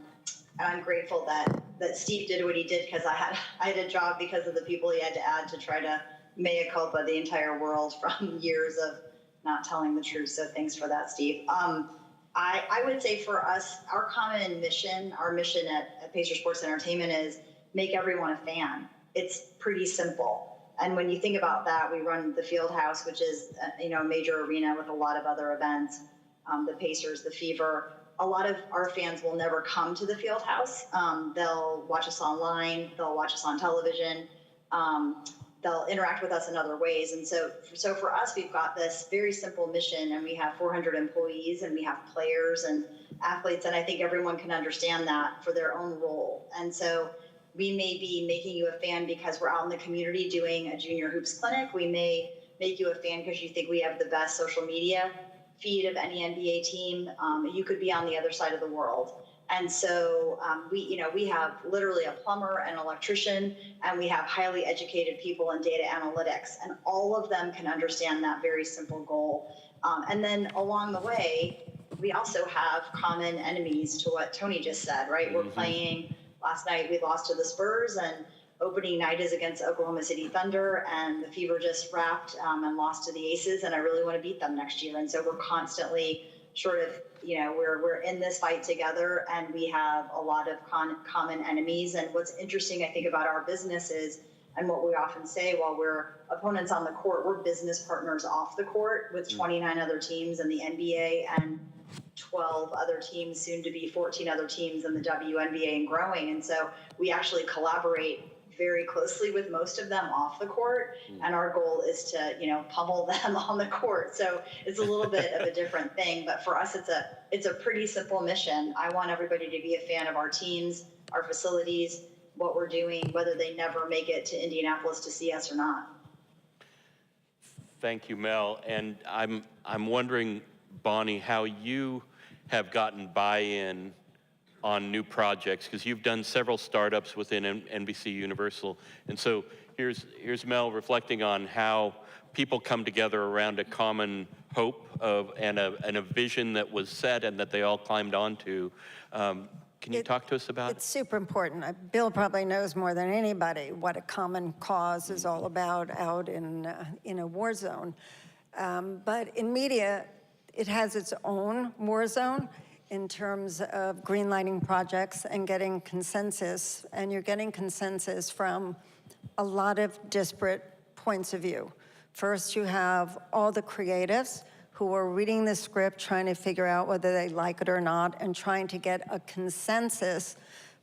grateful that Steve did what he did because I had a job because of the people he had to add to try to mea culpa the entire world from years of not telling the truth. So thanks for that, Steve. I would say for us, our common mission, our mission at Pacer Sports Entertainment is make everyone a fan. It's pretty simple. And when you think about that, we run the Field House, which is a major arena with a lot of other events. The Pacers, the Fever. A lot of our fans will never come to the Field House. They'll watch us online. They'll watch us on television. They'll interact with us in other ways. And so for us, we've got this very simple mission, and we have 400 employees, and we have players and athletes, and I think everyone can understand that for their own role. And so we may be making you a fan because we're out in the community doing a junior hoops clinic. We may make you a fan because you think we have the best social media feed of any NBA team. You could be on the other side of the world. And so we have literally a plumber, an electrician, and we have highly educated people in data analytics, and all of them can understand that very simple goal. And then along the way, we also have common enemies to what Tony just said, right? Mm-hmm. We're playing, last night we lost to the Spurs, and opening night is against Oklahoma City Thunder, and the Fever just wrapped and lost to the Aces, and I really want to beat them next year. And so we're constantly sort of, we're in this fight together, and we have a lot of common enemies. And what's interesting, I think, about our business is, and what we often say, while we're opponents on the court, we're business partners off the court with 29 other teams in the NBA and 12 other teams, soon to be 14 other teams in the WNBA and growing. And so we actually collaborate very closely with most of them off the court, and our goal is to pummel them on the court. So it's a little bit of a different thing, but for us it's a pretty simple mission. I want everybody to be a fan of our teams, our facilities, what we're doing, whether they never make it to Indianapolis to see us or not. Thank you, Mel. And I'm wondering, Bonnie, how you have gotten buy-in on new projects, because you've done several startups within NBC Universal. And so here's Mel reflecting on how people come together around a common hope and a vision that was set and that they all climbed onto. Can you talk to us about it? It's super important. Bill probably knows more than anybody what a common cause is all about out in a war zone. But in media, it has its own war zone in terms of greenlighting projects and getting consensus, and you're getting consensus from a lot of disparate points of view. First, you have all the creatives who are reading the script, trying to figure out whether they like it or not, and trying to get a consensus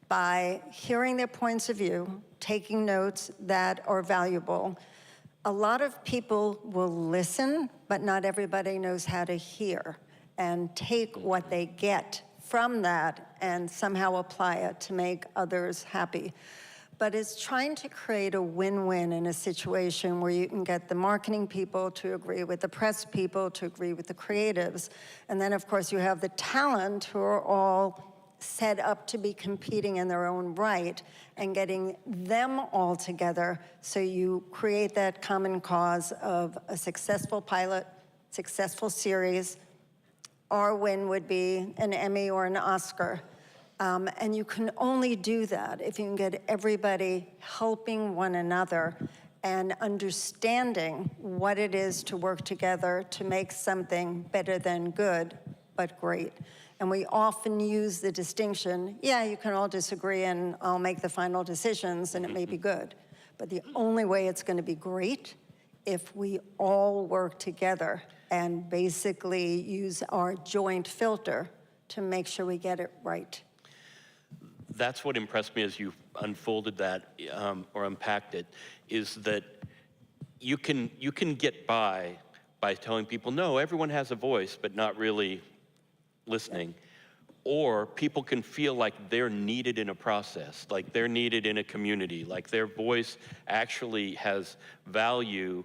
by hearing their points of view, taking notes that are valuable. A lot of people will listen, but not everybody knows how to hear and take what they get from that and somehow apply it to make others happy. But it's trying to create a win-win in a situation where you can get the marketing people to agree with the press people, to agree with the creatives. And then, of course, you have the talent who are all set up to be competing in their own right, and getting them all together so you create that common cause of a successful pilot, successful series. Our win would be an Emmy or an Oscar. And you can only do that if you can get everybody helping one another and understanding what it is to work together to make something better than good, but great. And we often use the distinction, yeah, you can all disagree and I'll make the final decisions and it may be good. But the only way it's going to be great if we all work together and basically use our joint filter to make sure we get it right. That's what impressed me as you unfolded that or unpacked it, is that you can get by telling people, no, everyone has a voice, but not really listening. Or people can feel like they're needed in a process, like they're needed in a community, like their voice actually has value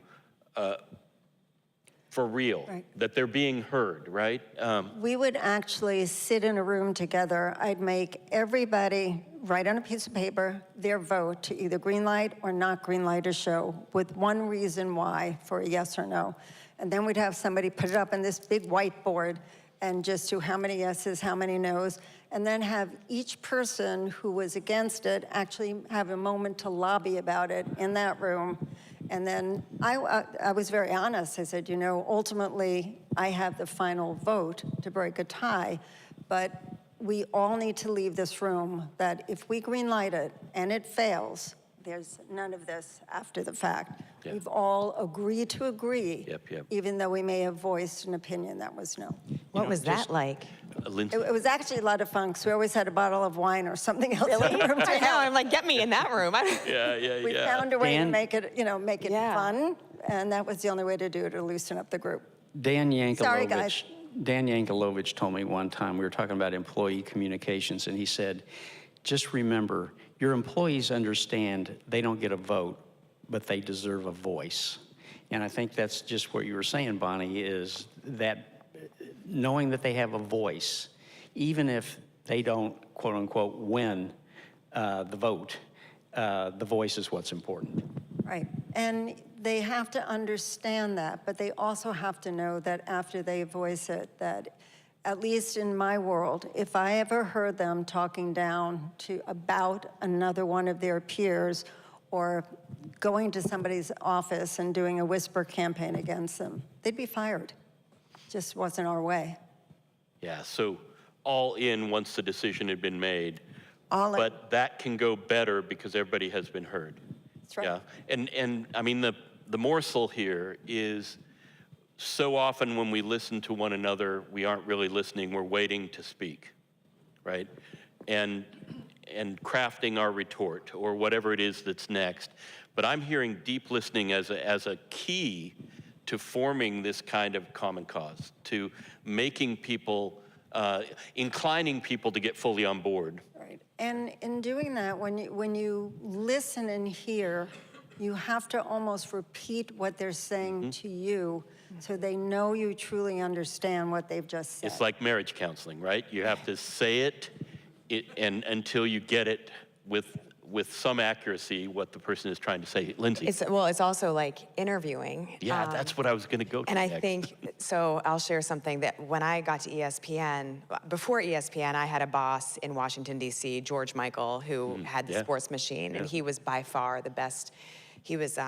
for real, right, that they're being heard, right? We would actually sit in a room together. I'd make everybody write on a piece of paper their vote to either greenlight or not greenlight a show with one reason why for a yes or no. And then we'd have somebody put it up on this big whiteboard and just do how many yeses, how many nos, and then have each person who was against it actually have a moment to lobby about it in that room. And then I was very honest. I said, you know, ultimately, I have the final vote to break a tie, but we all need to leave this room that if we green light it and it fails, there's none of this after the fact. Yep. We've all agreed to agree, Yep. even though we may have voiced an opinion that was no. What was that like? Lindsay. It was actually a lot of fun because we always had a bottle of wine or something else. Really? in the room to I know, have. I'm like, get me in that room. We found a way to Dan- make it, make it Yeah. fun, and that was the only way to do it, to loosen up the group. Dan Yankelovich. Sorry, guys. Dan Yankelovich told me one time, we were talking about employee communications, and he said, just remember, your employees understand they don't get a vote, but they deserve a voice. And I think that's just what you were saying, Bonnie, is that knowing that they have a voice, even if they don't, quote unquote, win the vote, the voice is what's important. Right, and they have to understand that, but they also have to know that after they voice it, that at least in my world, if I ever heard them talking down about another one of their peers or going to somebody's office and doing a whisper campaign against them, they'd be fired. Just wasn't our way. Yeah, so all in once the decision had been made. All in. But that can go better because everybody has been heard. That's right. Yeah, and I mean, the morsel here is so often when we listen to one another, we aren't really listening, we're waiting to speak, right? And crafting our retort or whatever it is that's next. But I'm hearing deep listening as a key to forming this kind of common cause, to making people, inclining people to get fully on board. Right, and in doing that, when you listen and hear, you have to almost repeat what they're saying to you so they know you truly understand what they've just said. It's like marriage counseling, right? You have to say it and until you get it with some accuracy what the person is trying to say. Lindsay? It's also like interviewing. Yeah, that's what I was going to go to And I next. think, so I'll share something that when I got to ESPN, before ESPN, I had a boss in Washington, D.C., George Michael, who had the yeah. sports machine, and he was by far the best. He was,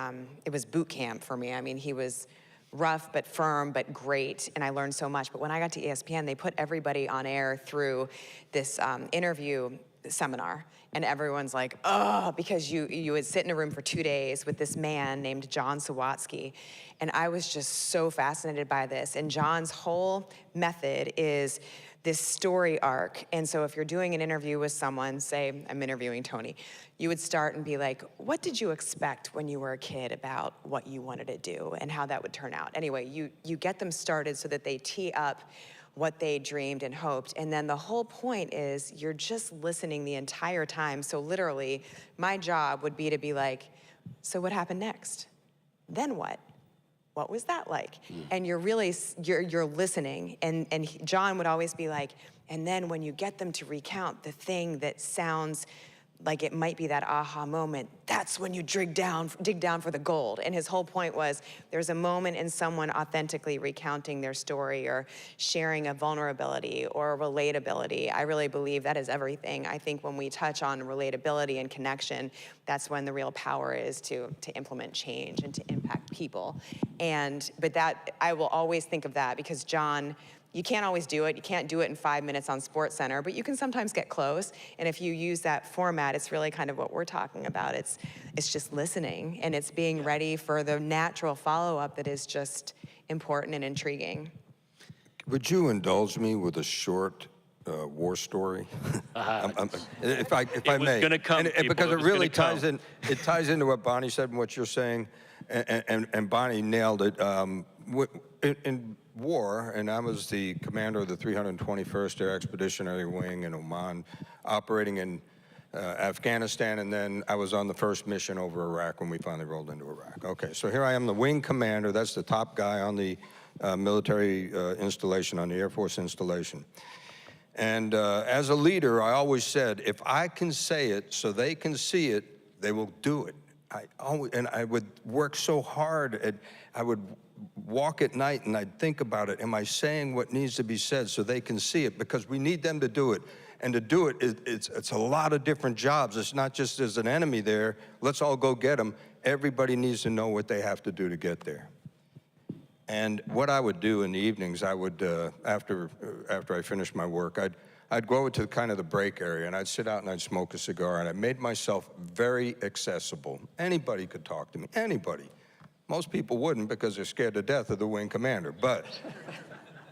it was boot camp for me. I mean, he was rough but firm but great, and I learned so much. But when I got to ESPN, they put everybody on air through this interview seminar And everyone's like, oh, because you would sit in a room for 2 days with this man named John Sawatsky. And I was just so fascinated by this. And John's whole method is this story arc. And so if you're doing an interview with someone, say I'm interviewing Tony, you would start and be like, what did you expect when you were a kid about what you wanted to do and how that would turn out? Anyway, you get them started so that they tee up what they dreamed and hoped. And then the whole point is you're just listening the entire time. So literally, my job would be to be like, so what happened next? Then what? What was that like? And you're really, you're listening. And John would always be like, and then when you get them to recount the thing that sounds like it might be that aha moment, that's when you dig down for the gold. And his whole point was, there's a moment in someone authentically recounting their story or sharing a vulnerability or a relatability. I really believe that is everything. I think when we touch on relatability and connection, that's when the real power is to implement change and to impact people. But that, I will always think of that because John, you can't always do it. You can't do it in 5 minutes on SportsCenter, but you can sometimes get close. And if you use that format, it's really kind of what we're talking about. It's just listening, and it's being ready for the natural follow-up that is just important and intriguing. Would you indulge me with a short war story? If I may. Gonna come, because it really ties come. it ties into what Bonnie said and what you're saying, and Bonnie nailed it. In war, and I was the commander of the 321st Air Expeditionary Wing in Oman, operating in Afghanistan, and then I was on the first mission over Iraq when we finally rolled into Iraq. Okay, so here I am, the wing commander. That's the top guy on the military installation, on the Air Force installation. And as a leader, I always said, if I can say it so they can see it, they will do it. I would work so hard. I would walk at night and I'd think about it. Am I saying what needs to be said so they can see it? Because we need them to do it. And to do it, it's a lot of different jobs. It's not just there's an enemy there, let's all go get them. Everybody needs to know what they have to do to get there. And what I would do in the evenings, I would, after I finished my work, I'd go over to kind of the break area and I'd sit out and I'd smoke a cigar, and I made myself very accessible. Anybody could talk to me, anybody. Most people wouldn't because they're scared to death of the wing commander. But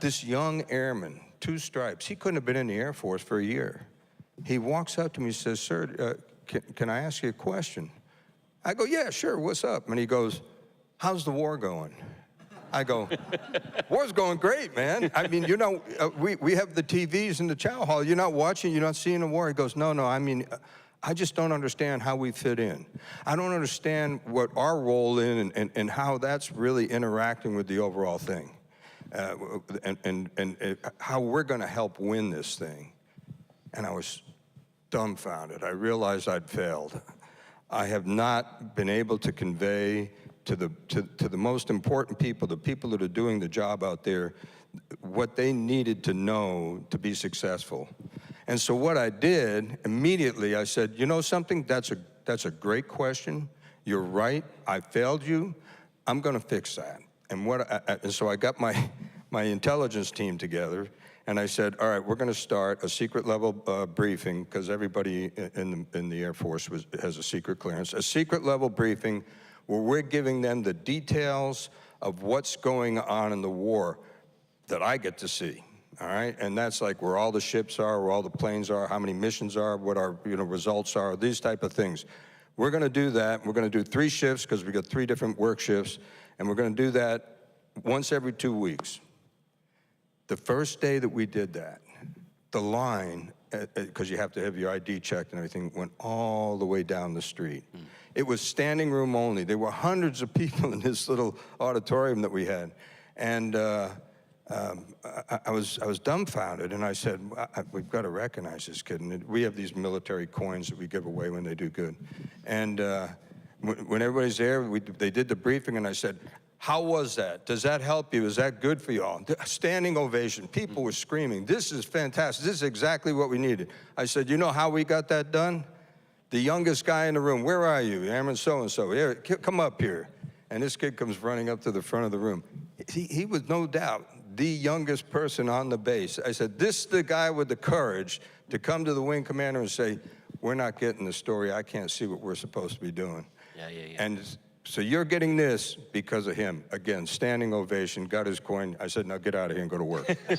this young airman, 2 stripes, he couldn't have been in the Air Force for a year. He walks up to me and says, sir, can I ask you a question? I go, yeah, sure, what's up? And he goes, how's the war going? I go, war's going great, man. I mean, you know, we have the TVs in the chow hall. You're not watching, you're not seeing the war. He goes, no, I mean, I just don't understand how we fit in. I don't understand what our role in and how that's really interacting with the overall thing. And how we're gonna help win this thing. And I was dumbfounded. I realized I'd failed. I have not been able to convey to the most important people, the people that are doing the job out there, what they needed to know to be successful. And so what I did, immediately I said, you know something, that's a great question. You're right, I failed you. I'm gonna fix that. And so I got my intelligence team together, and I said, all right, we're gonna start a secret level briefing, because everybody in the Air Force has a secret clearance, a secret level briefing where we're giving them the details of what's going on in the war that I get to see. All right, and that's like where all the ships are, where all the planes are, how many missions are, what our results are, these type of things. We're gonna do that. We're gonna do 3 shifts because we got 3 different work shifts, and we're gonna do that once every 2 weeks. The first day that we did that, the line, because you have to have your ID checked and everything, went all the way down the street. It was standing room only. There were hundreds of people in this little auditorium that we had, and I was dumbfounded, and I said, we've got to recognize this kid. And we have these military coins that we give away when they do good. And when everybody's there, they did the briefing, and I said, how was that? Does that help you? Is that good for you all? Standing ovation. People were screaming, this is fantastic. This is exactly what we needed. I said, you know how we got that done? The youngest guy in the room, where are you? Airman so-and-so, here, come up here. And this kid comes running up to the front of the room. He was no doubt the youngest person on the base. I said, this is the guy with the courage to come to the wing commander and say, we're not getting the story. I can't see what we're supposed to be doing. Yeah. And so you're getting this because of him. Again, standing ovation, got his coin. I said, now get out of here and go to work. Good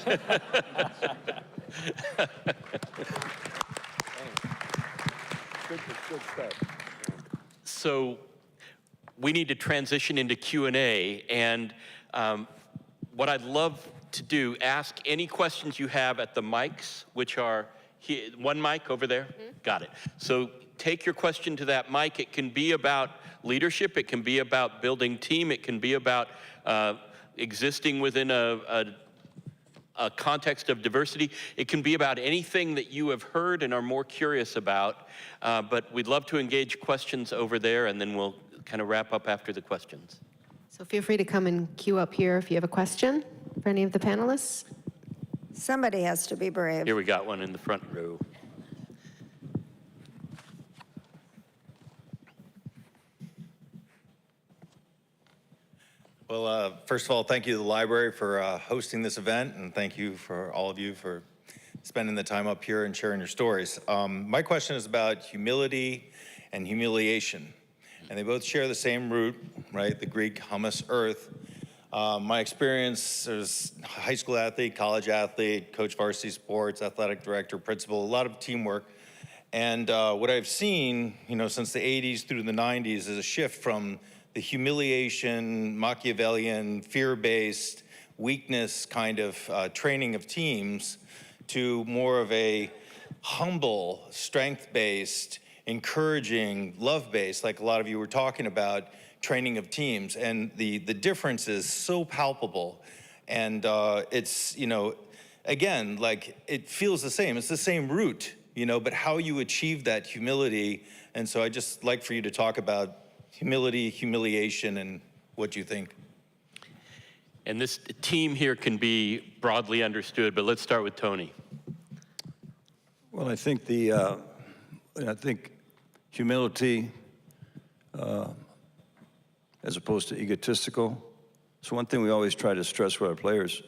stuff. So we need to transition into Q&A, and what I'd love to do, ask any questions you have at the mics, which are here, one mic over there. Got it. So take your question to that mic. It can be about leadership, it can be about building team, it can be about existing within a context of diversity. It can be about anything that you have heard and are more curious about, but we'd love to engage questions over there, and then we'll kind of wrap up after the questions. So feel free to come and queue up here if you have a question for any of the panelists. Somebody has to be brave. Here we got one in the front row. Well, first of all, thank you to the library for hosting this event, and thank you for all of you for spending the time up here and sharing your stories. My question is about humility and humiliation, and they both share the same root, right? The Greek humus, earth. My experience as a high school athlete, college athlete, coach varsity sports, athletic director, principal, a lot of teamwork. And what I've seen, since the 80s through the 90s is a shift from the humiliation, Machiavellian, fear-based, weakness kind of training of teams to more of a humble, strength-based, encouraging, love-based, like a lot of you were talking about, training of teams. And the difference is so palpable. And it's, again, like it feels the same. It's the same root, but how you achieve that humility. And so I just like for you to talk about humility, humiliation, and what you think. And this team here can be broadly understood, but let's start with Tony. Well, I think humility, as opposed to egotistical. So one thing we always try to stress with our players,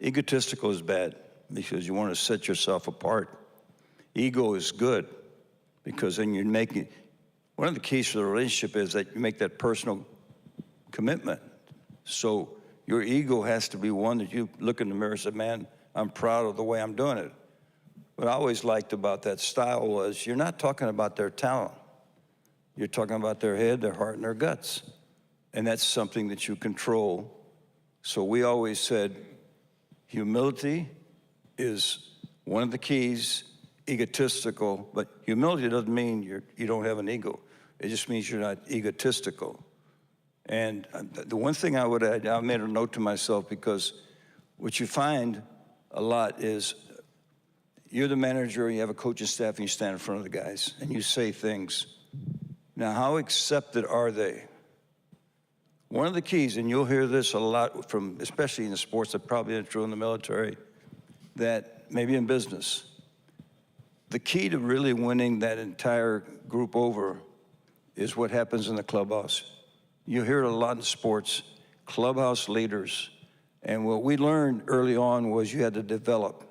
egotistical is bad because you want to set yourself apart. Ego is good because then you're making, one of the keys to the relationship is that you make that personal commitment. So your ego has to be one that you look in the mirror and say, man, I'm proud of the way I'm doing it. What I always liked about that style was you're not talking about their talent. You're talking about their head, their heart, and their guts. And that's something that you control. So we always said humility is one of the keys, egotistical, but humility doesn't mean you don't have an ego. It just means you're not egotistical. And the one thing I would add, I made a note to myself because what you find a lot is you're the manager, you have a coaching staff, and you stand in front of the guys, and you say things. Now, how accepted are they? One of the keys, and you'll hear this a lot from, especially in the sports, that probably isn't true in the military, that maybe in business, the key to really winning that entire group over is what happens in the clubhouse. You hear it a lot in sports, clubhouse leaders. And what we learned early on was you had to develop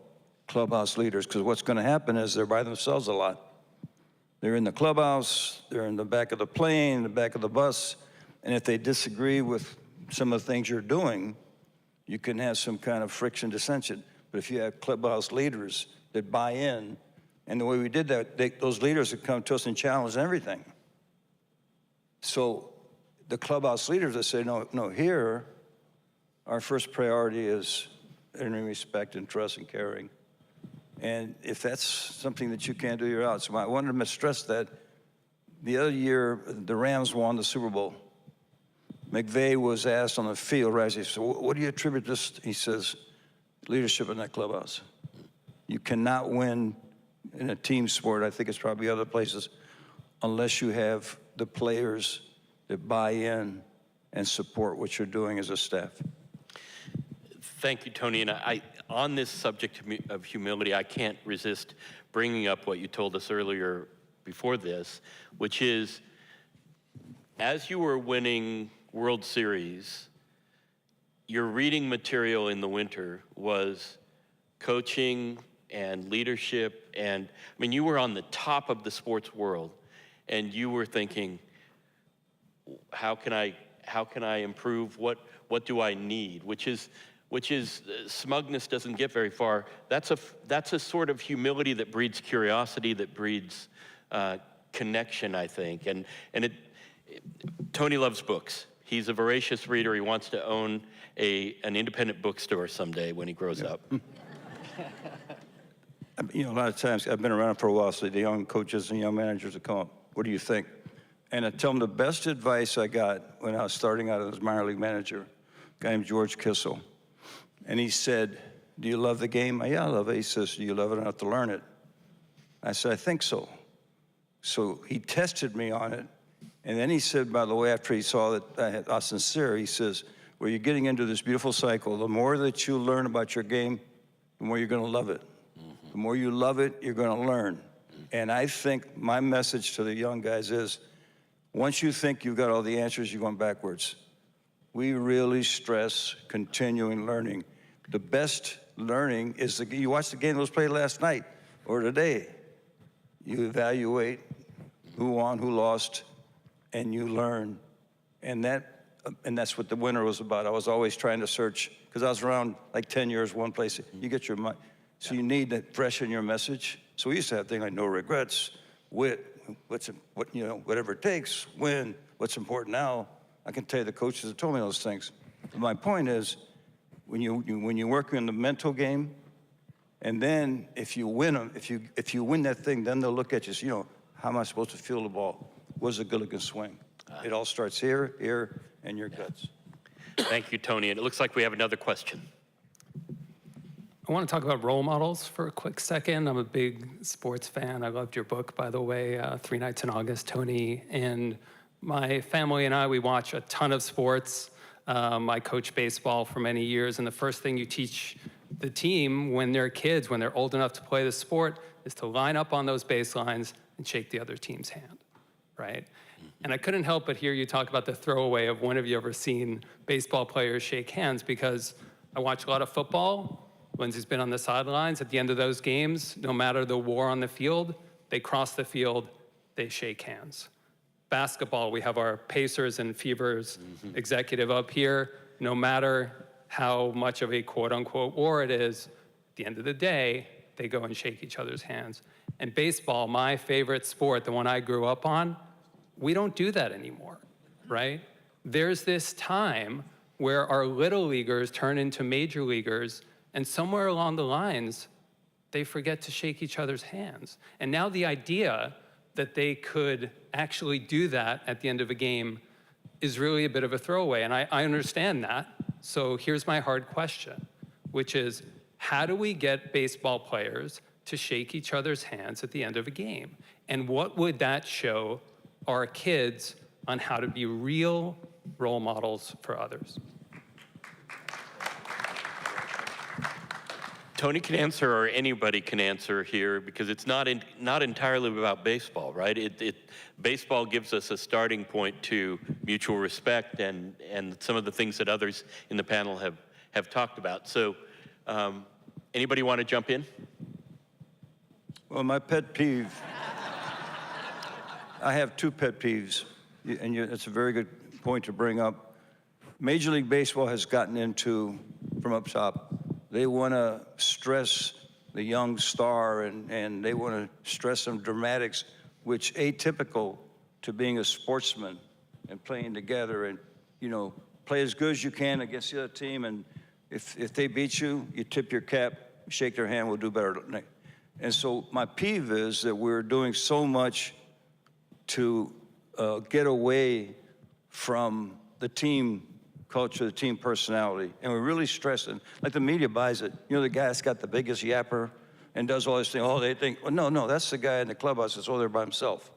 clubhouse leaders, because what's going to happen is they're by themselves a lot. They're in the clubhouse, they're in the back of the plane, the back of the bus, and if they disagree with some of the things you're doing, you can have some kind of friction, dissension. But if you have clubhouse leaders that buy in, and the way we did that, those leaders would come to us and challenge everything. So the clubhouse leaders that say, no, here, our first priority is earning respect and trust and caring. And if that's something that you can't do, you're out. So I wanted to stress that. The other year, the Rams won the Super Bowl. McVay was asked on the field, right? He said, what do you attribute this? He says, leadership in that clubhouse. You cannot win in a team sport, I think it's probably other places, unless you have the players that buy in and support what you're doing as a staff. Thank you, Tony. And on this subject of humility, I can't resist bringing up what you told us earlier before this, which is, as you were winning World Series, your reading material in the winter was coaching and leadership. And I mean, you were on the top of the sports world, and you were thinking, how can I improve? What do I need? Which is smugness doesn't get very far. That's a sort of humility that breeds curiosity, that breeds connection, I think. And Tony loves books. He's a voracious reader. He wants to own an independent bookstore someday when he grows up. You know, a lot of times, I've been around for a while, so the young coaches and young managers will come up, what do you think? And I tell them the best advice I got when I was starting out as minor league manager, a guy named George Kissel. And he said, do you love the game? Yeah, I love it. He says, do you love it enough to learn it? I said, I think so. So he tested me on it. And then he said, by the way, after he saw that I was sincere, he says, well, you're getting into this beautiful cycle. The more that you learn about your game, the more you're going to love it. Mm-hmm. The more you love it, you're going to learn. Mm-hmm. And I think my message to the young guys is, once you think you've got all the answers, you're going backwards. We really stress continuing learning. The best learning is you watch the game that was played last night or today. You evaluate who won, who lost, and you learn. And that's what the winter was about. I was always trying to search, because I was around like 10 years one place. You get your mind. So you need to freshen your message. So we used to have things like no regrets, wit, whatever it takes, win, what's important now. I can tell you the coaches have told me those things. But my point is, when you work in the mental game, and then if you win them, if you win that thing, then they'll look at you and say, you know, how am I supposed to feel the ball? What's a good looking swing? It all starts here, and your guts. Thank you, Tony. And it looks like we have another question. I want to talk about role models for a quick second. I'm a big sports fan. I loved your book, by the way, 3 Nights in August, Tony. And my family and I, we watch a ton of sports. I coached baseball for many years, and the first thing you teach the team when they're kids, when they're old enough to play the sport, is to line up on those baselines and shake the other team's hand, right? And I couldn't help but hear you talk about the throwaway of when have you ever seen baseball players shake hands, because I watch a lot of football. Lindsay's been on the sidelines. At the end of those games, no matter the war on the field, they cross the field, they shake hands. Basketball, we have our Pacers and Fevers executive up here. No matter how much of a quote-unquote war it is, at the end of the day, they go and shake each other's hands. And baseball, my favorite sport, the one I grew up on, we don't do that anymore, right? There's this time where our little leaguers turn into major leaguers, and somewhere along the lines, they forget to shake each other's hands. And now the idea that they could actually do that at the end of a game is really a bit of a throwaway, and I understand that. So here's my hard question, which is, how do we get baseball players to shake each other's hands at the end of a game? And what would that show our kids on how to be real role models for others? Tony can answer, or anybody can answer here, because it's not entirely about baseball, right? Baseball gives us a starting point to mutual respect and some of the things that others in the panel have talked about. So anybody want to jump in? Well, my pet peeve, I have 2 pet peeves, and it's a very good point to bring up. Major League Baseball has gotten into, from up top, they want to stress the young star, and they want to stress some dramatics, which atypical to being a sportsman and playing together, and, you know, play as good as you can against the other team, and if they beat you, you tip your cap, shake their hand, we'll do better. And so my peeve is that we're doing so much to get away from the team culture, the team personality, and we're really stressing, like the media buys it. You know, the guy that's got the biggest yapper and does all this thing, oh, they think, well, no, that's the guy in the clubhouse that's over there by himself.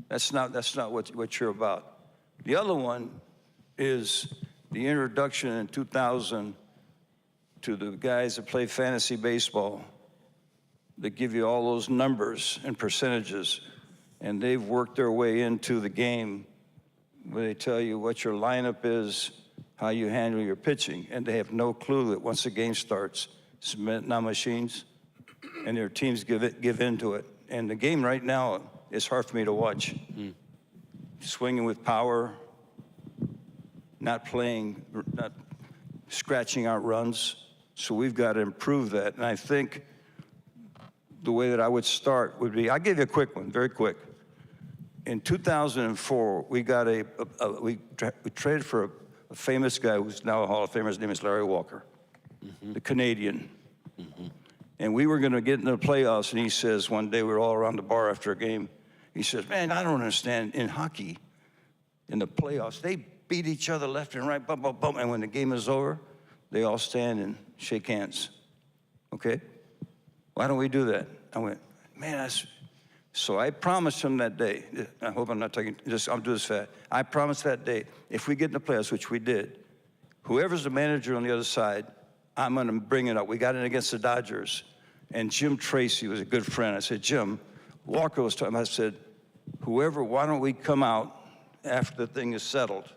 That's not what you're about. The other one is the introduction in 2000 to the guys that play fantasy baseball that give you all those numbers and percentages, and they've worked their way into the game where they tell you what your lineup is, how you handle your pitching, and they have no clue that once the game starts, it's now machines. and their teams give into it. And the game right now is hard for me to watch. Swinging with power, not playing, not scratching out runs. So we've got to improve that. And I think the way that I would start would be, I'll give you a quick one, very quick. In 2004, we got we traded for a famous guy who's now a Hall of Famer. His name is Larry Walker, the Canadian. And we were going to get into the playoffs, and he says, one day we were all around the bar after a game, he says, man, I don't understand, in hockey, in the playoffs, they beat each other left and right, bum, bum, bum, and when the game is over, they all stand and shake hands, okay? Why don't we do that? I went, man, that's... So I promised him that day, I hope I'm not talking, I'll do this fast. I promised that day, if we get in the playoffs, which we did, whoever's the manager on the other side, I'm gonna bring it up. We got in against the Dodgers, and Jim Tracy was a good friend. I said, Jim, Walker was talking, I said, why don't we come out after the thing is settled?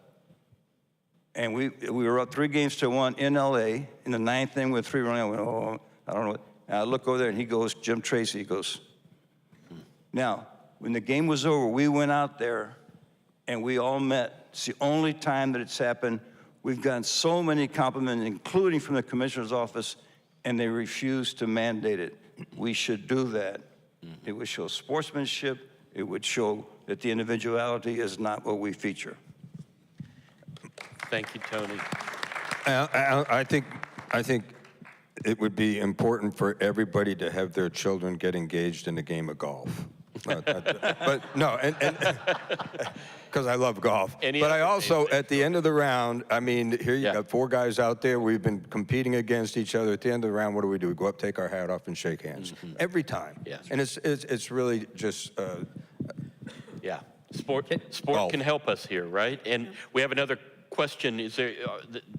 And we were up 3-1 in LA, in the 9th inning with 3 running. I went, oh, I don't know. And I look over there, and he goes, Jim Tracy, he goes, now, when the game was over, we went out there and we all met. It's the only time that it's happened. We've gotten so many compliments, including from the commissioner's office, and they refuse to mandate it. We should do that. It would show sportsmanship. It would show that the individuality is not what we feature. Thank you, Tony. I think it would be important for everybody to have their children get engaged in the game of golf. But no, because I love golf. But I also, at the end of the round, I mean, here you got 4 guys out there. We've been competing against each other. At the end of the round, what do? We go up, take our hat off, and shake hands every time. Yes. And it's really just. Yeah, sport can help us here, right? And we have another question. Is there,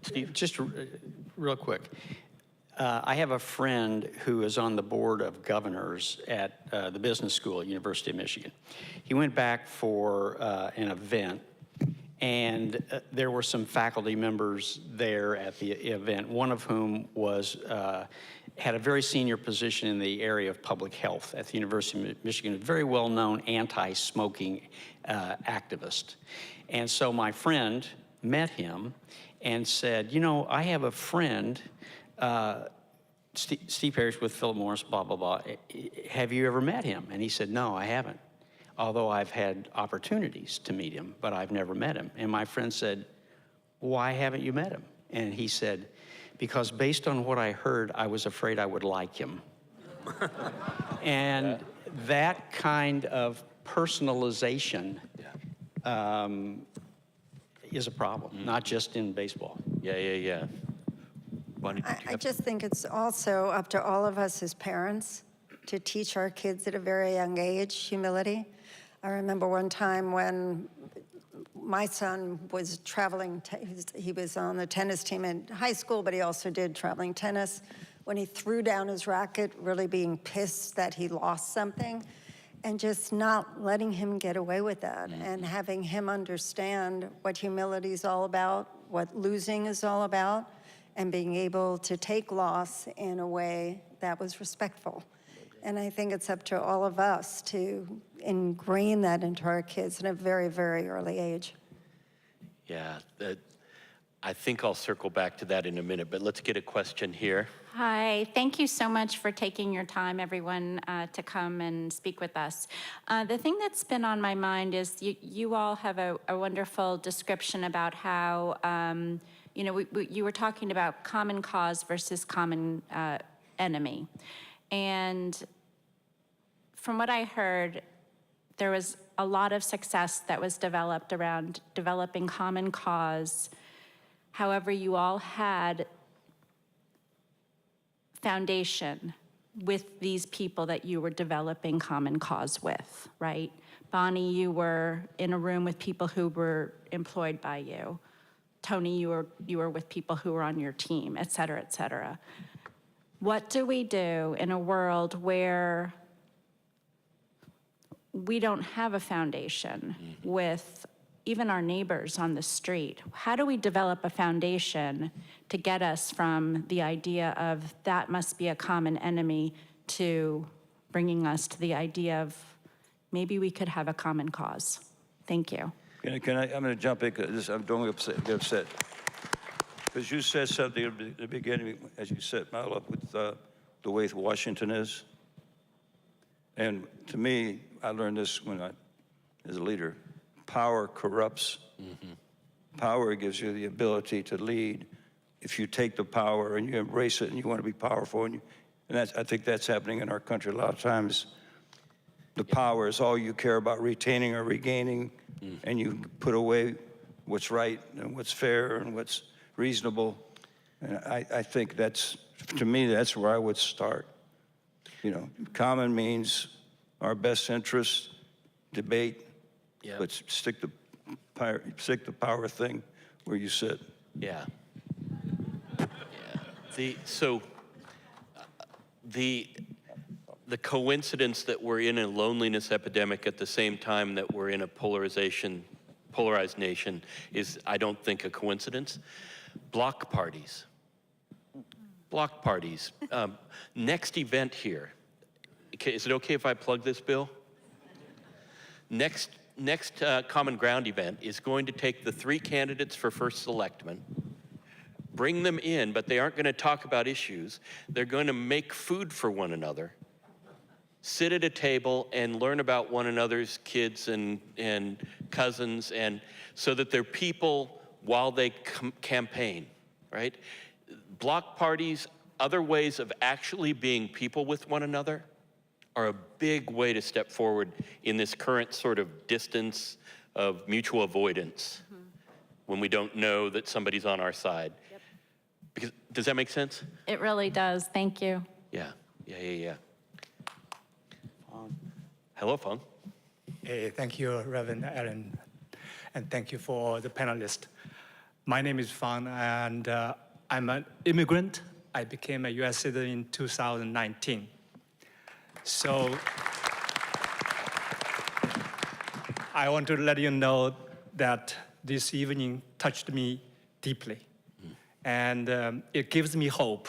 Steve? Just real quick. I have a friend who is on the board of governors at the business school at University of Michigan. He went back for an event, and there were some faculty members there at the event, one of whom was had a very senior position in the area of public health at the University of Michigan, a very well-known anti-smoking activist. And so my friend met him and said, you know, I have a friend, Steve Parrish with Philip Morris, blah, blah, blah. Have you ever met him? And he said, no, I haven't. Although I've had opportunities to meet him, but I've never met him. And my friend said, why haven't you met him? And he said, because based on what I heard, I was afraid I would like him. And that kind of personalization is a problem, not just in baseball. Yeah. I just think it's also up to all of us as parents to teach our kids at a very young age humility. I remember one time when my son was traveling, he was on the tennis team in high school, but he also did traveling tennis. When he threw down his racket, really being pissed that he lost something, and just not letting him get away with that, and having him understand what humility is all about, what losing is all about, and being able to take loss in a way that was respectful. And I think it's up to all of us to ingrain that into our kids at a very, very early age. Yeah, I think I'll circle back to that in a minute, but let's get a question here. Hi, thank you so much for taking your time, everyone, to come and speak with us. The thing that's been on my mind is you all have a wonderful description about how, you know, you were talking about common cause versus common enemy. And from what I heard, there was a lot of success that was developed around developing common cause. However, you all had foundation with these people that you were developing common cause with, right? Bonnie, you were in a room with people who were employed by you. Tony, you were with people who were on your team, et cetera, et cetera. What do we do in a world where we don't have a foundation with even our neighbors on the street? How do we develop a foundation to get us from the idea of that must be a common enemy to bringing us to the idea of maybe we could have a common cause. Thank you. I'm going to jump in, because I'm don't get upset. Because you said something at the beginning, as you set Mal up with the way Washington is. And to me, I learned this as a leader. Power corrupts. Mm-hmm. Power gives you the ability to lead. If you take the power and you embrace it and you want to be powerful, and I think that's happening in our country a lot of times. The power is all you care about retaining or regaining, and you put away what's right and what's fair and what's reasonable. And I think to me, that's where I would start. You know, common means our best interests, debate, but stick the power thing where you sit. Yeah. The coincidence that we're in a loneliness epidemic at the same time that we're in a polarized nation is, I don't think, a coincidence. Block parties. Block parties. Next event here. Is it okay if I plug this, Bill? Next Common Ground event is going to take the 3 candidates for first selectman, bring them in, but they aren't going to talk about issues. They're going to make food for one another, sit at a table and learn about one another's kids and cousins, and so that they're people while they campaign, right? Block parties, other ways of actually being people with one another, are a big way to step forward in this current sort of distance of mutual avoidance when we don't know that somebody's on our side. Yep. Because, does that make sense? It really does. Thank you. Yeah. Hello, Feng. Hey, thank you, Reverend Aaron, and thank you for the panelists. My name is Feng, and I'm an immigrant. I became a U.S. citizen in 2019. So I want to let you know that this evening touched me deeply. And it gives me hope.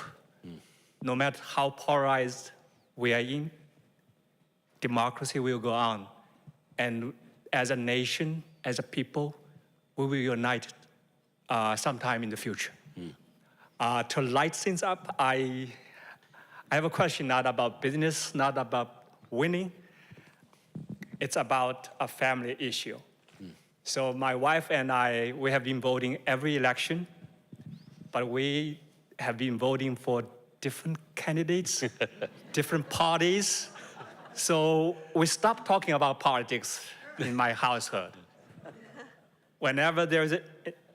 No matter how polarized we are in, democracy will go on. And as a nation, as a people, we will unite sometime in the future. To light things up, I have a question not about business, not about winning. It's about a family issue. So my wife and I, we have been voting every election, but we have been voting for different candidates, different parties. So we stopped talking about politics in my household. Whenever there's an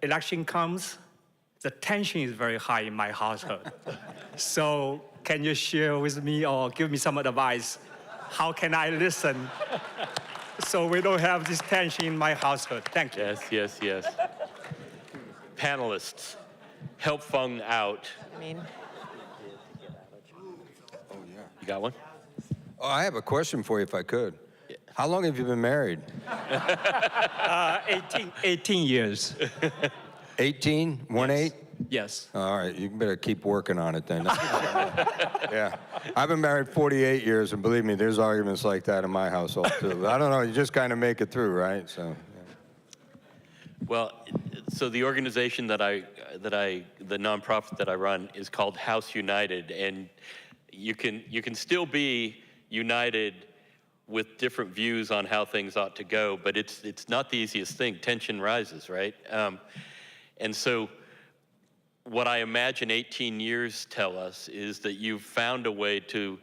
election comes, the tension is very high in my household. So can you share with me or give me some advice? How can I listen so we don't have this tension in my household? Thank you. Yes. Panelists, help Feng out. You got one? Oh, I have a question for you, if I could. Yeah. How long have you been married? 18 years. 18? 1-8? Yes. All right, you better keep working on it then. Yeah. I've been married 48 years, and believe me, there's arguments like that in my household, too. But I don't know, you just kind of make it through, right? So. Yeah. Well, so the organization the nonprofit that I run is called House United, and you can still be united with different views on how things ought to go, but it's not the easiest thing. Tension rises, right? And so what I imagine 18 years tell us is that you've found a way to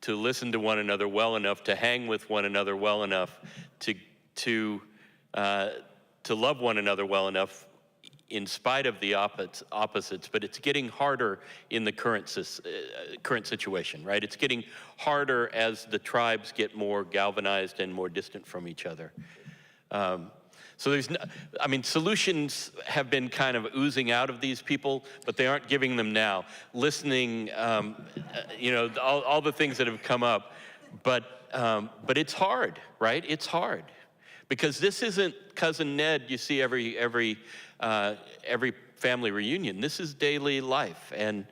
listen to one another well enough, to hang with one another well enough, to love one another well enough in spite of the opposites, but it's getting harder in the current situation, right? It's getting harder as the tribes get more galvanized and more distant from each other. So solutions have been kind of oozing out of these people, but they aren't giving them now. Listening, all the things that have come up, but it's hard, right? It's hard. Because this isn't Cousin Ned you see every family reunion. This is daily life, and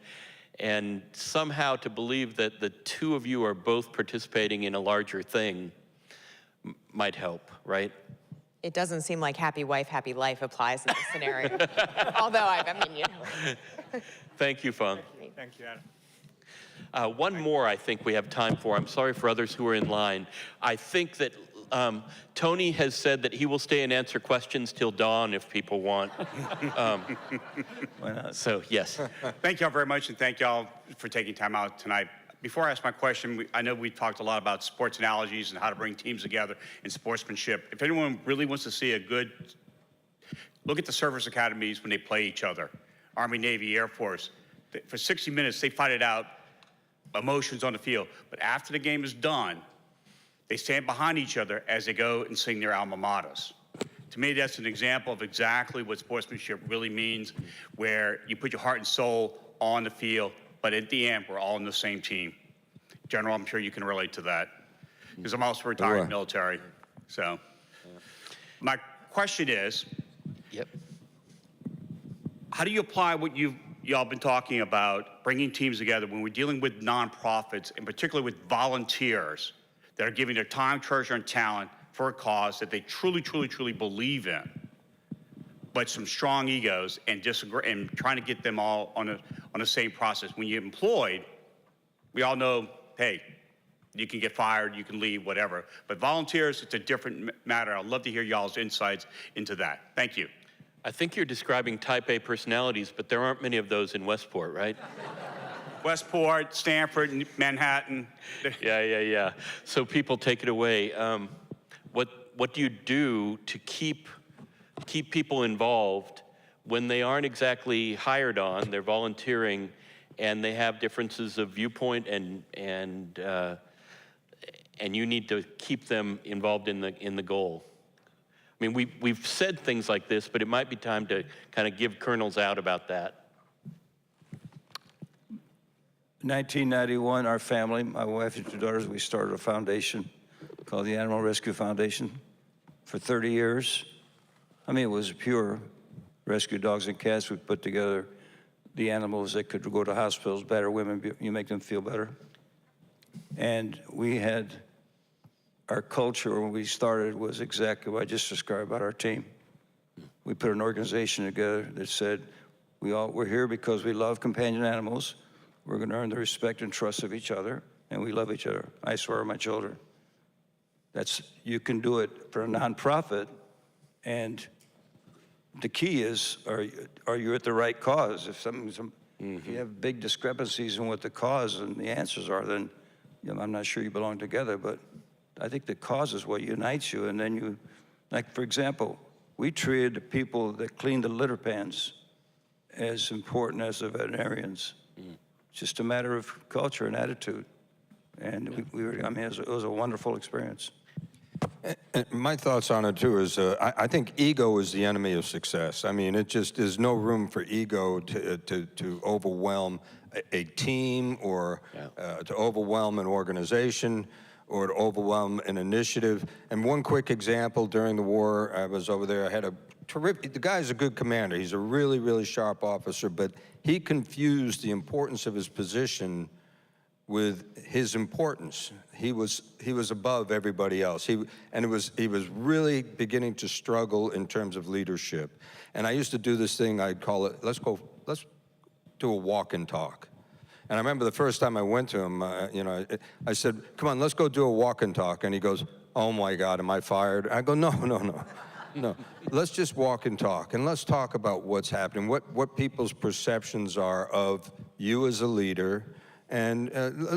And somehow to believe that the two of you are both participating in a larger thing might help, right? It doesn't seem like happy wife, happy life applies in this scenario. Although, I mean, you know. Thank you, Fung. Thank you, Adam. One more I think we have time for. I'm sorry for others who are in line. I think that Tony has said that he will stay and answer questions till dawn if people want. Why not? So, yes. Thank y'all very much, and thank y'all for taking time out tonight. Before I ask my question, I know we talked a lot about sports analogies and how to bring teams together and sportsmanship. If anyone really wants to see a good, look at the service academies when they play each other. Army, Navy, Air Force. For 60 minutes, they fight it out, emotions on the field. But after the game is done, they stand behind each other as they go and sing their alma maters. To me, that's an example of exactly what sportsmanship really means, where you put your heart and soul on the field, but at the end, we're all in the same team. General, I'm sure you can relate to that, because I'm also retired military. So, my question is, how do you apply what y'all been talking about, bringing teams together when we're dealing with nonprofits, and particularly with volunteers that are giving their time, treasure, and talent for a cause that they truly, truly, truly believe in, but some strong egos and disagree, and trying to get them all on the same process. When you're employed, we all know, hey, you can get fired, you can leave, whatever. But volunteers, it's a different matter. I'd love to hear y'all's insights into that. Thank you. I think you're describing type A personalities, but there aren't many of those in Westport, right? Westport, Stanford, and Manhattan. Yeah. So people, take it away. What do you do to keep people involved when they aren't exactly hired on, they're volunteering, and they have differences of viewpoint, and you need to keep them involved in the goal? I mean, we've said things like this, but it might be time to kind of give kernels out about that. 1991, our family, my wife and two daughters, we started a foundation called the Animal Rescue Foundation for 30 years. I mean, it was pure rescue dogs and cats. We put together the animals that could go to hospitals, battered women, you make them feel better. And we had, our culture when we started was exactly what I just described about our team. We put an organization together that said, we're here because we love companion animals. We're going to earn the respect and trust of each other, and we love each other. I swear on my children. You can do it for a nonprofit, and the key is, are you at the right cause? If if you have big discrepancies in what the cause and the answers are, then I'm not sure you belong together. But I think the cause is what unites you, and then like for example, we treated the people that clean the litter pans as important as the veterinarians. It's just a matter of culture and attitude. And it was a wonderful experience. And my thoughts on it too is I think ego is the enemy of success. I mean, there's no room for ego to overwhelm a team or to overwhelm an organization or to overwhelm an initiative. And one quick example, during the war, I was over there, I had the guy's a good commander. He's a really, really sharp officer, but he confused the importance of his position with his importance. He was above everybody else. He was really beginning to struggle in terms of leadership. And I used to do this thing, I'd call it, let's do a walk and talk. And I remember the first time I went to him, I said, come on, let's go do a walk and talk. And he goes, oh my God, am I fired? I go, no. Let's just walk and talk, and let's talk about what's happening, what people's perceptions are of you as a leader, and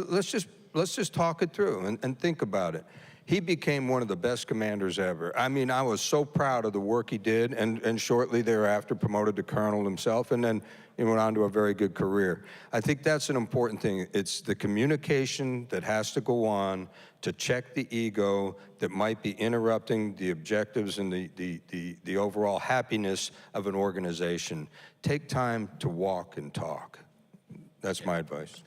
let's just talk it through and think about it. He became one of the best commanders ever. I mean, I was so proud of the work he did, and shortly thereafter promoted to colonel himself, and then he went on to a very good career. I think that's an important thing. It's the communication that has to go on to check the ego that might be interrupting the objectives and the overall happiness of an organization. Take time to walk and talk. That's my advice.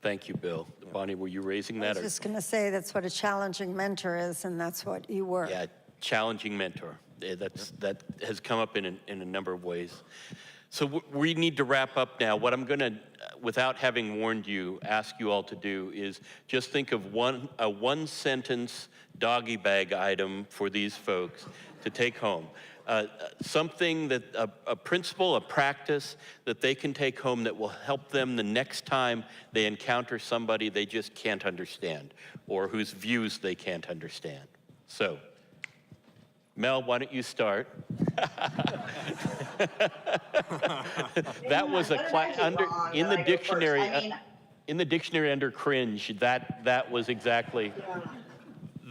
Thank you, Bill. Bonnie, were you raising that? I was just going to say that's what a challenging mentor is, and that's what you were. Yeah, challenging mentor. That has come up in a number of ways. So we need to wrap up now. What I'm going to, without having warned you, ask you all to do is just think of a one-sentence doggy bag item for these folks to take home. Something that, a principle, a practice that they can take home that will help them the next time they encounter somebody they just can't understand or whose views they can't understand. So, Mel, why don't you start? That was a in the dictionary. In the dictionary under cringe, that was exactly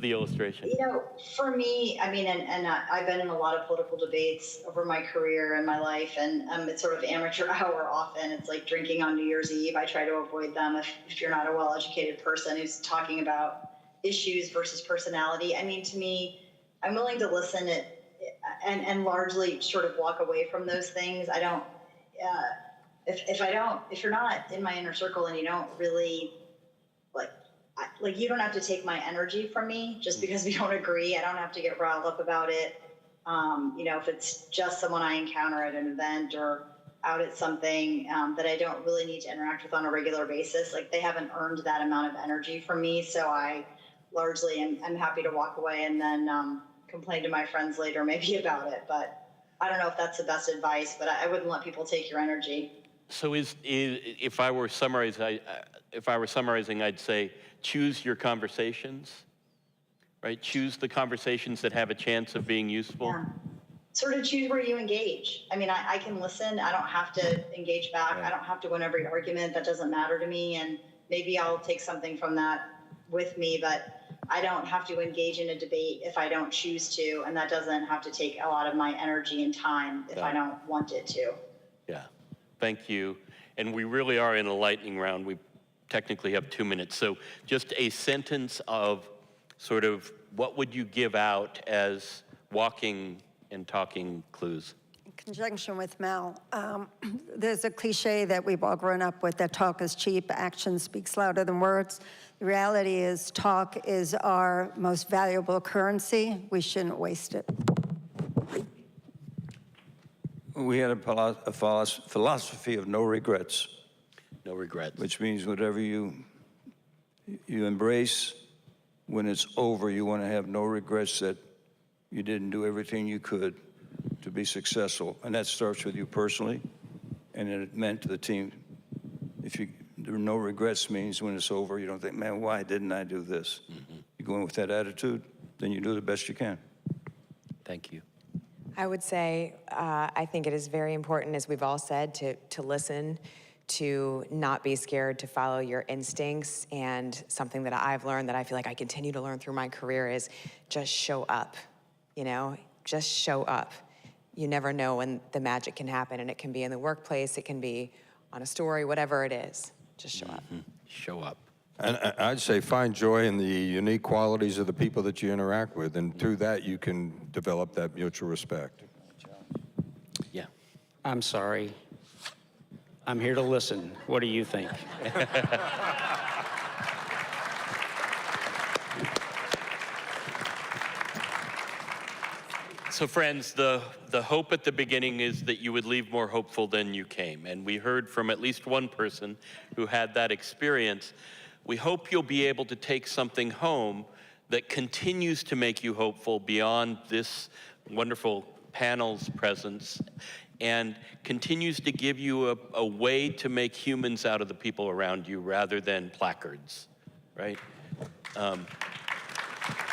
the illustration. You know, for me, I mean, and I've been in a lot of political debates over my career and my life, and it's sort of amateur hour often. It's like drinking on New Year's Eve. I try to avoid them if you're not a well-educated person who's talking about issues versus personality. I mean, to me, I'm willing to listen and largely sort of walk away from those things. I don't, if you're not in my inner circle and you don't really, like you don't have to take my energy from me just because we don't agree. I don't have to get riled up about it. You know, if it's just someone I encounter at an event or out at something that I don't really need to interact with on a regular basis, like they haven't earned that amount of energy from me. So I largely I'm happy to walk away and then complain to my friends later maybe about it. But I don't know if that's the best advice, but I wouldn't let people take your energy. So if I were summarizing, I'd say choose your conversations, right? Choose the conversations that have a chance of being useful. Yeah. Sort of choose where you engage. I mean, I can listen. I don't have to engage back. I don't have to win every argument. That doesn't matter to me. And maybe I'll take something from that with me, but I don't have to engage in a debate if I don't choose to. And that doesn't have to take a lot of my energy and time if I don't want it to. Yeah, thank you. And we really are in a lightning round. We technically have 2 minutes. So just a sentence of sort of what would you give out as walking and talking clues? In conjunction with Mel, there's a cliche that we've all grown up with that talk is cheap, action speaks louder than words. The reality is talk is our most valuable currency. We shouldn't waste it. We had a philosophy of no regrets. No regrets. Which means whatever you embrace, when it's over, you want to have no regrets that you didn't do everything you could to be successful. And that starts with you personally, and it meant to the team. There are no regrets means when it's over, you don't think, man, why didn't I do this? Mm-hmm. You go in with that attitude, then you do the best you can. Thank you. I would say, I think it is very important, as we've all said, to listen, to not be scared to follow your instincts. And something that I've learned that I feel like I continue to learn through my career is just show up, you know, just show up. You never know when the magic can happen, and it can be in the workplace, it can be on a story, whatever it is, just show up. Show up. And I'd say find joy in the unique qualities of the people that you interact with, and through that you can develop that mutual respect. Yeah. I'm sorry. I'm here to listen. What do you think? So friends, the hope at the beginning is that you would leave more hopeful than you came. And we heard from at least one person who had that experience. We hope you'll be able to take something home that continues to make you hopeful beyond this wonderful panel's presence and continues to give you a way to make humans out of the people around you rather than placards, right?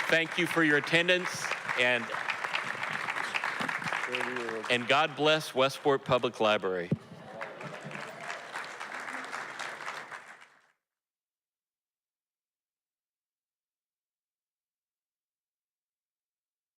Thank you for your attendance, and God bless Westport Public Library.